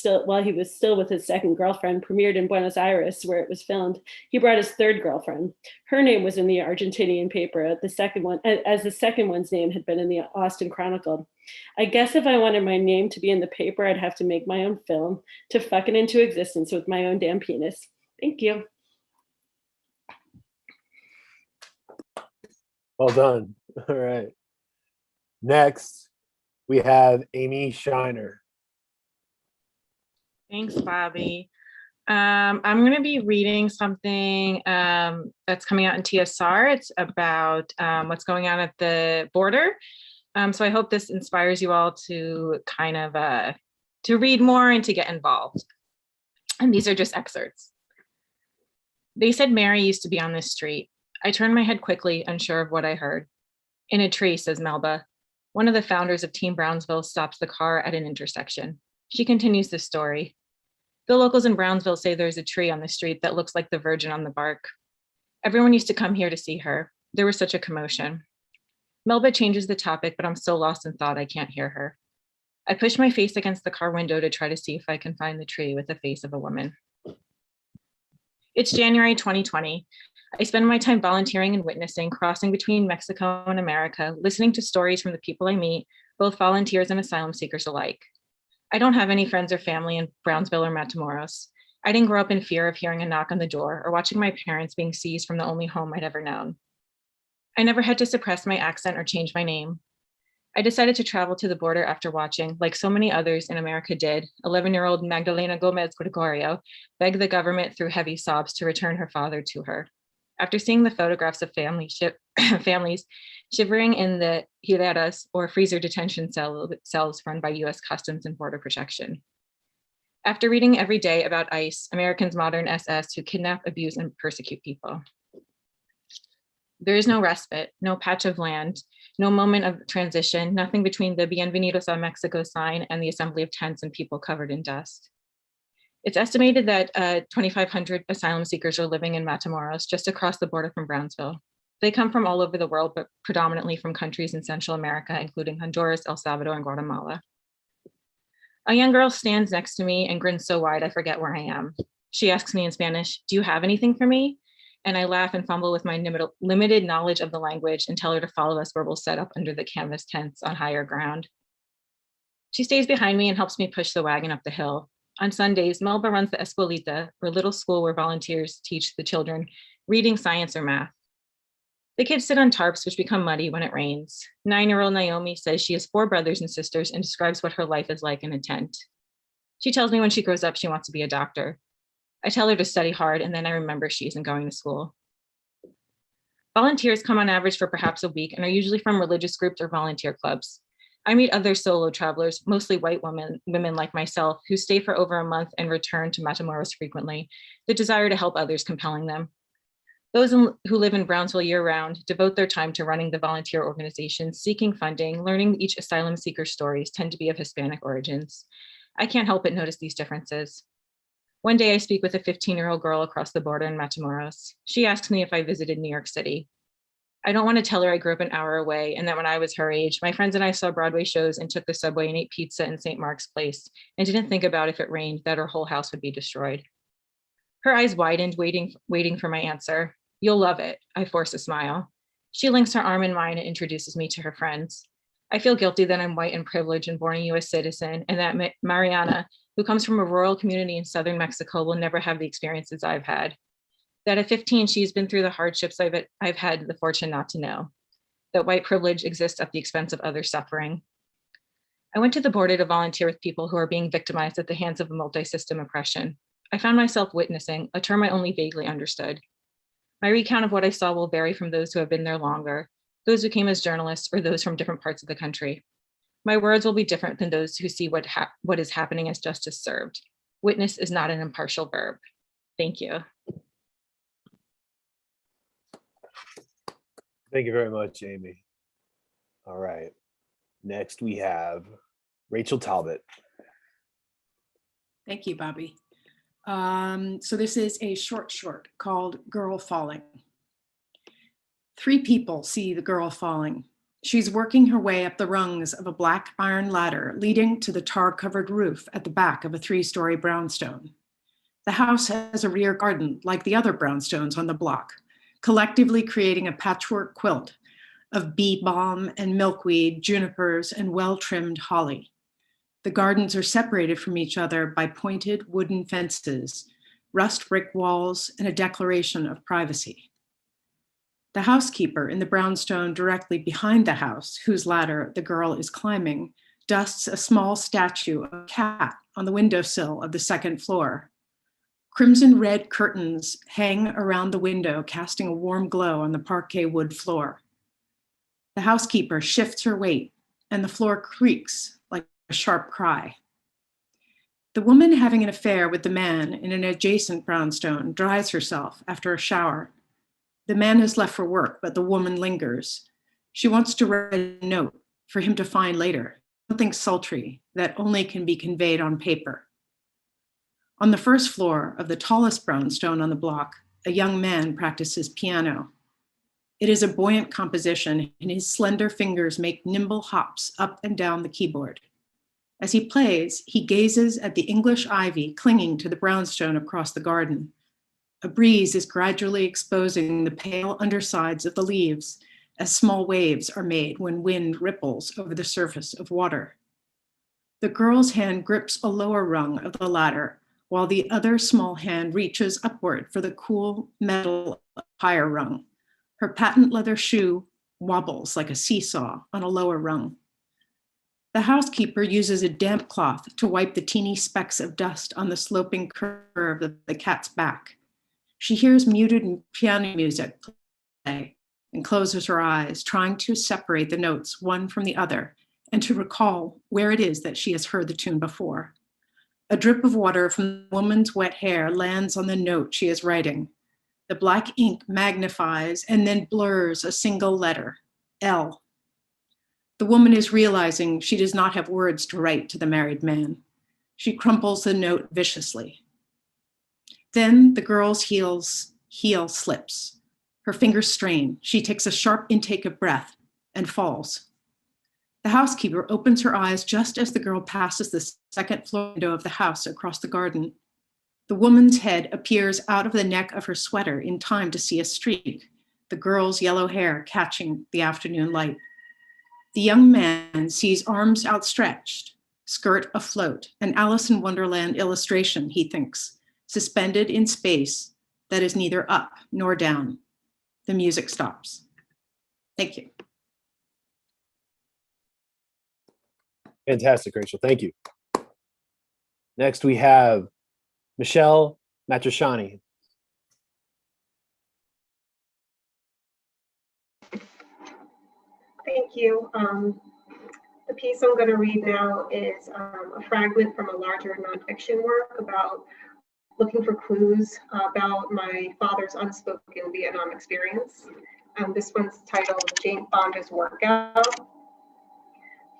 still with his second girlfriend premiered in Buenos Aires, where it was filmed, he brought his third girlfriend. Her name was in the Argentinian paper, as the second one's name had been in the Austin Chronicle. I guess if I wanted my name to be in the paper, I'd have to make my own film to fuck it into existence with my own damn penis. Thank you. Well done. All right. Next, we have Amy Scheiner. Thanks, Bobby. I'm going to be reading something that's coming out in TSR. It's about what's going on at the border. So I hope this inspires you all to kind of to read more and to get involved. And these are just excerpts. They said Mary used to be on this street. I turned my head quickly, unsure of what I heard. In a tree, says Melba. One of the founders of Team Brownsville stops the car at an intersection. She continues the story. The locals in Brownsville say there's a tree on the street that looks like the Virgin on the bark. Everyone used to come here to see her. There was such a commotion. Melba changes the topic, but I'm still lost in thought. I can't hear her. I push my face against the car window to try to see if I can find the tree with the face of a woman. It's January 2020. I spend my time volunteering and witnessing, crossing between Mexico and America, listening to stories from the people I meet, both volunteers and asylum seekers alike. I don't have any friends or family in Brownsville or Matamoros. I didn't grow up in fear of hearing a knock on the door or watching my parents being seized from the only home I'd ever known. I never had to suppress my accent or change my name. I decided to travel to the border after watching, like so many others in America did, 11-year-old Magdalena Gomez Gregorio beg the government through heavy sobs to return her father to her. After seeing the photographs of families shivering in the hileras or freezer detention cells run by US Customs and Border Protection. After reading every day about ICE, Americans' modern SS who kidnap, abuse, and persecute people. There is no respite, no patch of land, no moment of transition, nothing between the Bienvenidos a Mexico sign and the assembly of tents and people covered in dust. It's estimated that 2,500 asylum seekers are living in Matamoros, just across the border from Brownsville. They come from all over the world, but predominantly from countries in Central America, including Honduras, El Salvador, and Guatemala. A young girl stands next to me and grins so wide I forget where I am. She asks me in Spanish, "Do you have anything for me?" And I laugh and fumble with my limited knowledge of the language and tell her to follow us where we'll set up under the canvas tents on higher ground. She stays behind me and helps me push the wagon up the hill. On Sundays, Melba runs the Escuelita, or little school where volunteers teach the children reading, science, or math. The kids sit on tarps, which become muddy when it rains. 9-year-old Naomi says she has 4 brothers and sisters and describes what her life is like in a tent. She tells me when she grows up, she wants to be a doctor. I tell her to study hard, and then I remember she isn't going to school. Volunteers come on average for perhaps a week and are usually from religious groups or volunteer clubs. I meet other solo travelers, mostly white women like myself, who stay for over a month and return to Matamoros frequently, the desire to help others compelling them. Those who live in Brownsville year-round devote their time to running the volunteer organizations, seeking funding, learning each asylum seeker's stories tend to be of Hispanic origins. I can't help but notice these differences. One day I speak with a 15-year-old girl across the border in Matamoros. She asks me if I visited New York City. I don't want to tell her I grew up an hour away and that when I was her age, my friends and I saw Broadway shows and took the subway and ate pizza in St. Mark's Place and didn't think about if it rained that her whole house would be destroyed. Her eyes widened, waiting for my answer. "You'll love it," I force a smile. She links her arm in mine and introduces me to her friends. I feel guilty that I'm white and privileged and born a US citizen, and that Mariana, who comes from a rural community in southern Mexico, will never have the experiences I've had. That at 15, she's been through the hardships I've had the fortune not to know. That white privilege exists at the expense of other suffering. I went to the border to volunteer with people who are being victimized at the hands of a multi-system oppression. I found myself witnessing, a term I only vaguely understood. My recount of what I saw will vary from those who have been there longer, those who came as journalists, or those from different parts of the country. My words will be different than those who see what is happening as justice served. Witness is not an impartial verb. Thank you. Thank you very much, Amy. All right. Next, we have Rachel Talbott. Thank you, Bobby. So this is a short called Girl Falling. 3 people see the girl falling. She's working her way up the rungs of a black iron ladder leading to the tar-covered roof at the back of a 3-story brownstone. The house has a rear garden like the other brownstones on the block, collectively creating a patchwork quilt of bee balm and milkweed, junipers, and well-trimmed holly. The gardens are separated from each other by pointed wooden fences, rust brick walls, and a declaration of privacy. The housekeeper in the brownstone directly behind the house, whose ladder the girl is climbing, dusts a small statue of a cat on the windowsill of the 2nd floor. Crimson red curtains hang around the window, casting a warm glow on the parquet wood floor. The housekeeper shifts her weight, and the floor creaks like a sharp cry. The woman having an affair with the man in an adjacent brownstone dries herself after a shower. The man has left for work, but the woman lingers. She wants to write a note for him to find later, something sultry that only can be conveyed on paper. On the 1st floor of the tallest brownstone on the block, a young man practices piano. It is a buoyant composition, and his slender fingers make nimble hops up and down the keyboard. As he plays, he gazes at the English ivy clinging to the brownstone across the garden. A breeze is gradually exposing the pale undersides of the leaves as small waves are made when wind ripples over the surface of water. The girl's hand grips a lower rung of the ladder, while the other small hand reaches upward for the cool metal higher rung. Her patent leather shoe wobbles like a seesaw on a lower rung. The housekeeper uses a damp cloth to wipe the teeny specks of dust on the sloping curve of the cat's back. She hears muted piano music play and closes her eyes, trying to separate the notes one from the other and to recall where it is that she has heard the tune before. A drip of water from the woman's wet hair lands on the note she is writing. The black ink magnifies and then blurs a single letter, L. The woman is realizing she does not have words to write to the married man. She crumples the note viciously. Then the girl's heel slips. Her fingers strain. She takes a sharp intake of breath and falls. The housekeeper opens her eyes just as the girl passes the second floor window of the house across the garden. The woman's head appears out of the neck of her sweater in time to see a streak, the girl's yellow hair catching the afternoon light. The young man sees arms outstretched, skirt afloat, an Alice in Wonderland illustration, he thinks, suspended in space that is neither up nor down. The music stops. Thank you. Fantastic, Rachel. Thank you. Next, we have Michelle Matrishani. Thank you. The piece I'm going to read now is a fragment from a larger nonfiction work about looking for clues about my father's unspoken Vietnam experience. This one's titled Jane Fonda's Workout.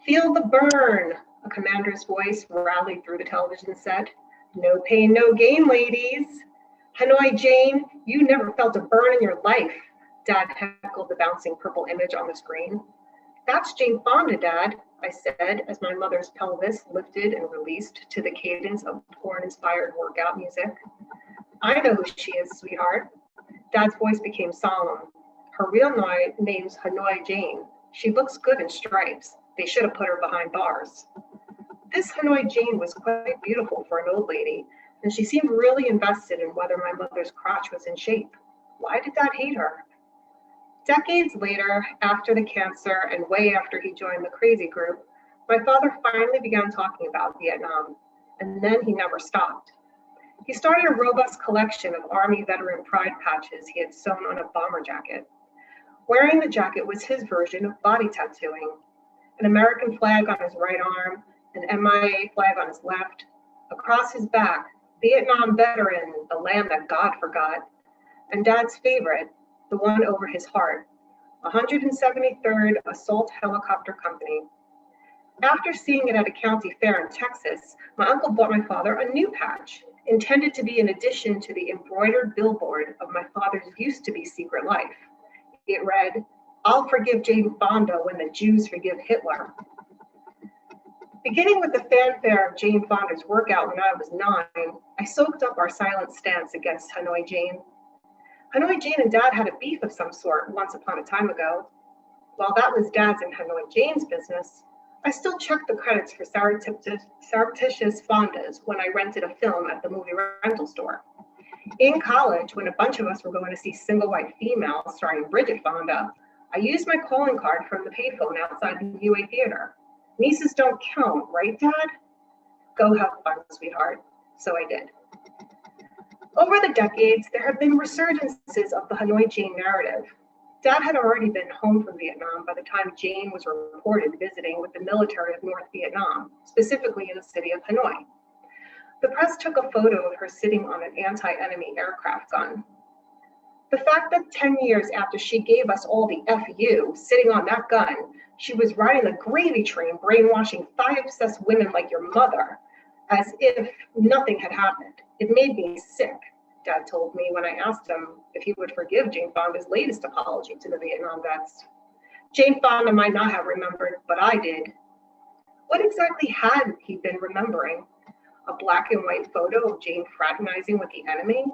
Feel the burn, a commander's voice rallied through the television set. No pain, no gain, ladies. Hanoi Jane, you never felt a burn in your life, Dad heckled the bouncing purple image on the screen. That's Jane Fonda, Dad, I said as my mother's pelvis lifted and released to the cadence of porn-inspired workout music. I know who she is, sweetheart. Dad's voice became solemn. Her real name's Hanoi Jane. She looks good in stripes. They should have put her behind bars. This Hanoi Jane was quite beautiful for an old lady, and she seemed really invested in whether my mother's crotch was in shape. Why did Dad hate her? Decades later, after the cancer and way after he joined the crazy group, my father finally began talking about Vietnam, and then he never stopped. He started a robust collection of Army veteran pride patches he had sewn on a bomber jacket. Wearing the jacket was his version of body tattooing, an American flag on his right arm, an MIA flag on his left. Across his back, Vietnam veteran, the land that God forgot, and Dad's favorite, the one over his heart, 173rd Assault Helicopter Company. After seeing it at a county fair in Texas, my uncle bought my father a new patch, intended to be an addition to the embroidered billboard of my father's used-to-be secret life. It read, "I'll forgive Jane Fonda when the Jews forgive Hitler." Beginning with the fanfare of Jane Fonda's workout when I was 9, I soaked up our silent stance against Hanoi Jane. Hanoi Jane and Dad had a beef of some sort once upon a time ago. While that was Dad's and Hanoi Jane's business, I still checked the credits for surreptitious Fondas when I rented a film at the movie rental store. In college, when a bunch of us were going to see Single White Female starring Bridget Fonda, I used my calling card from the payphone outside the UA Theater. Nieces don't count, right, Dad? Go have fun, sweetheart. So I did. Over the decades, there have been resurgences of the Hanoi Jane narrative. Dad had already been home from Vietnam by the time Jane was reported visiting with the military of North Vietnam, specifically in the city of Hanoi. The press took a photo of her sitting on an anti-enemy aircraft gun. The fact that 10 years after she gave us all the FU, sitting on that gun, she was riding the gravy train brainwashing thigh-obsessed women like your mother, as if nothing had happened. It made me sick, Dad told me when I asked him if he would forgive Jane Fonda's latest apology to the Vietnam vets. Jane Fonda might not have remembered, but I did. What exactly had he been remembering? A black and white photo of Jane fraternizing with the enemy?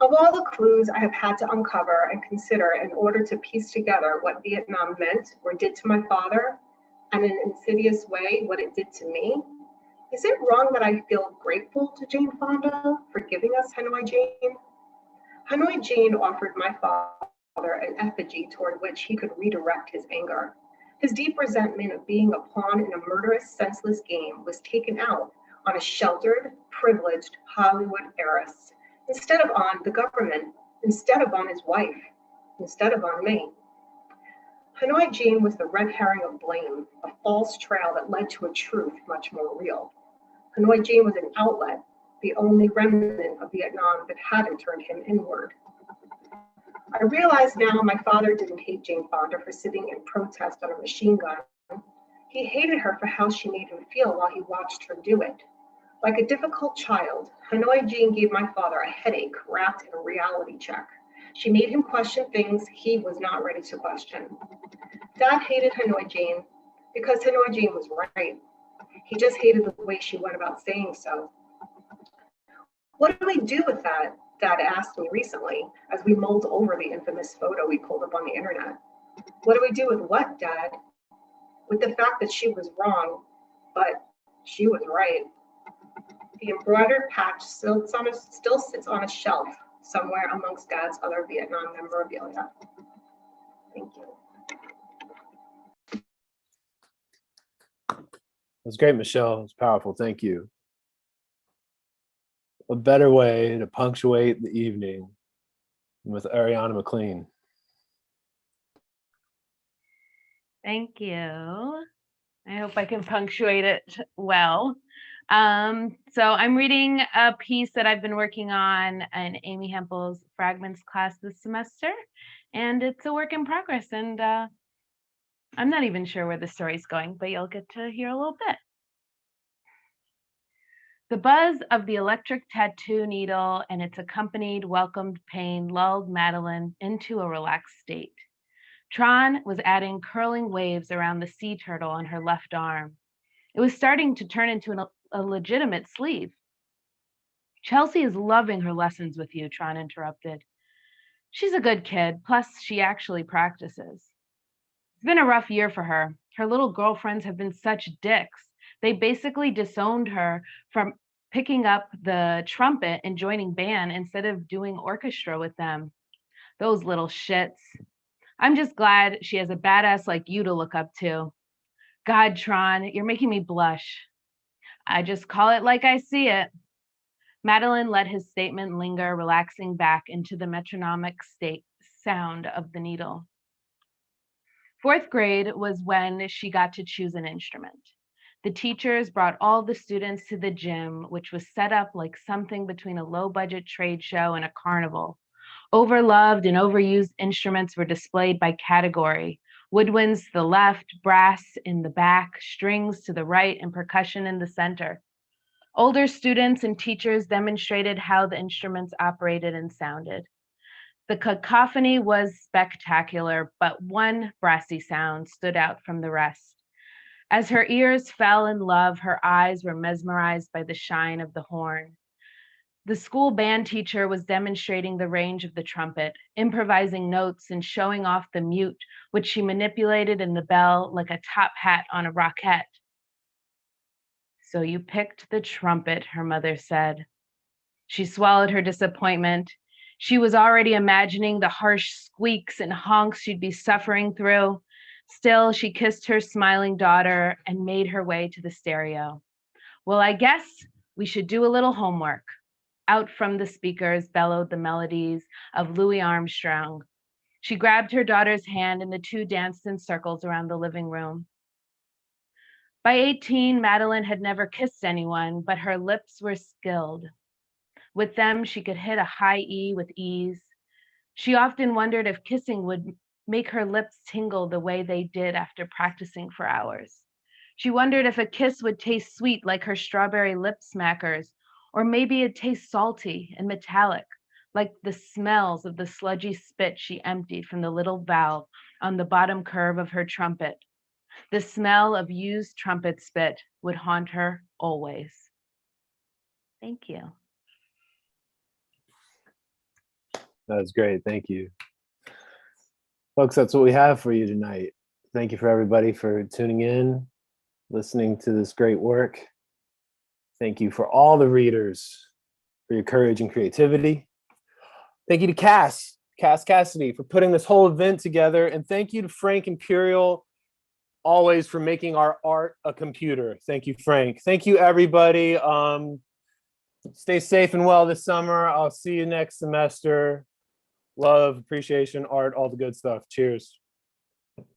Of all the clues I have had to uncover and consider in order to piece together what Vietnam meant or did to my father, and in an insidious way what it did to me, is it wrong that I feel grateful to Jane Fonda for giving us Hanoi Jane? Hanoi Jane offered my father an effigy toward which he could redirect his anger. His deep resentment of being a pawn in a murderous, senseless game was taken out on a sheltered, privileged Hollywood heiress, instead of on the government, instead of on his wife, instead of on me. Hanoi Jane was the red herring of blame, a false trail that led to a truth much more real. Hanoi Jane was an outlet, the only remnant of Vietnam that hadn't turned him inward. I realize now my father didn't hate Jane Fonda for sitting in protest on a machine gun. He hated her for how she made him feel while he watched her do it. Like a difficult child, Hanoi Jane gave my father a headache wrapped in a reality check. She made him question things he was not ready to question. Dad hated Hanoi Jane because Hanoi Jane was right. He just hated the way she went about saying so. What do we do with that? Dad asked me recently as we mulled over the infamous photo we pulled up on the internet. What do we do with what, Dad? With the fact that she was wrong, but she was right. The embroidered patch still sits on a shelf somewhere amongst Dad's other Vietnam memorabilia. Thank you. It was great, Michelle. It was powerful. Thank you. A better way to punctuate the evening with Ariana Mclean. Thank you. I hope I can punctuate it well. So I'm reading a piece that I've been working on in Amy Hempel's Fragments class this semester, and it's a work in progress, and I'm not even sure where the story's going, but you'll get to hear a little bit. The buzz of the electric tattoo needle and its accompanied welcomed pain lulled Madeline into a relaxed state. Tron was adding curling waves around the sea turtle on her left arm. It was starting to turn into a legitimate sleeve. Chelsea is loving her lessons with you, Tron interrupted. She's a good kid, plus she actually practices. It's been a rough year for her. Her little girlfriends have been such dicks. They basically disowned her from picking up the trumpet and joining band instead of doing orchestra with them. Those little shits. I'm just glad she has a badass like you to look up to. God, Tron, you're making me blush. I just call it like I see it. Madeline let his statement linger, relaxing back into the metronomic sound of the needle. 4th grade was when she got to choose an instrument. The teachers brought all the students to the gym, which was set up like something between a low-budget trade show and a carnival. Overloved and overused instruments were displayed by category. Woodwinds to the left, brass in the back, strings to the right, and percussion in the center. Older students and teachers demonstrated how the instruments operated and sounded. The cacophony was spectacular, but one brassy sound stood out from the rest. As her ears fell in love, her eyes were mesmerized by the shine of the horn. The school band teacher was demonstrating the range of the trumpet, improvising notes and showing off the mute, which she manipulated in the bell like a top hat on a rocket. So you picked the trumpet, her mother said. She swallowed her disappointment. She was already imagining the harsh squeaks and honks she'd be suffering through. Still, she kissed her smiling daughter and made her way to the stereo. Well, I guess we should do a little homework. Out from the speakers bellowed the melodies of Louis Armstrong. She grabbed her daughter's hand and the two danced in circles around the living room. By 18, Madeline had never kissed anyone, but her lips were skilled. With them, she could hit a high E with ease. She often wondered if kissing would make her lips tingle the way they did after practicing for hours. She wondered if a kiss would taste sweet like her strawberry lip smackers, or maybe it'd taste salty and metallic, like the smells of the sludgy spit she emptied from the little valve on the bottom curve of her trumpet. The smell of used trumpet spit would haunt her always. Thank you. That was great. Thank you. Folks, that's what we have for you tonight. Thank you for everybody for tuning in, listening to this great work. Thank you for all the readers for your courage and creativity. Thank you to Cass Cassidy for putting this whole event together. And thank you to Frank Imperial, always for making our art a computer. Thank you, Frank. Thank you, everybody. Stay safe and well this summer. I'll see you next semester. Love, appreciation, art, all the good stuff. Cheers.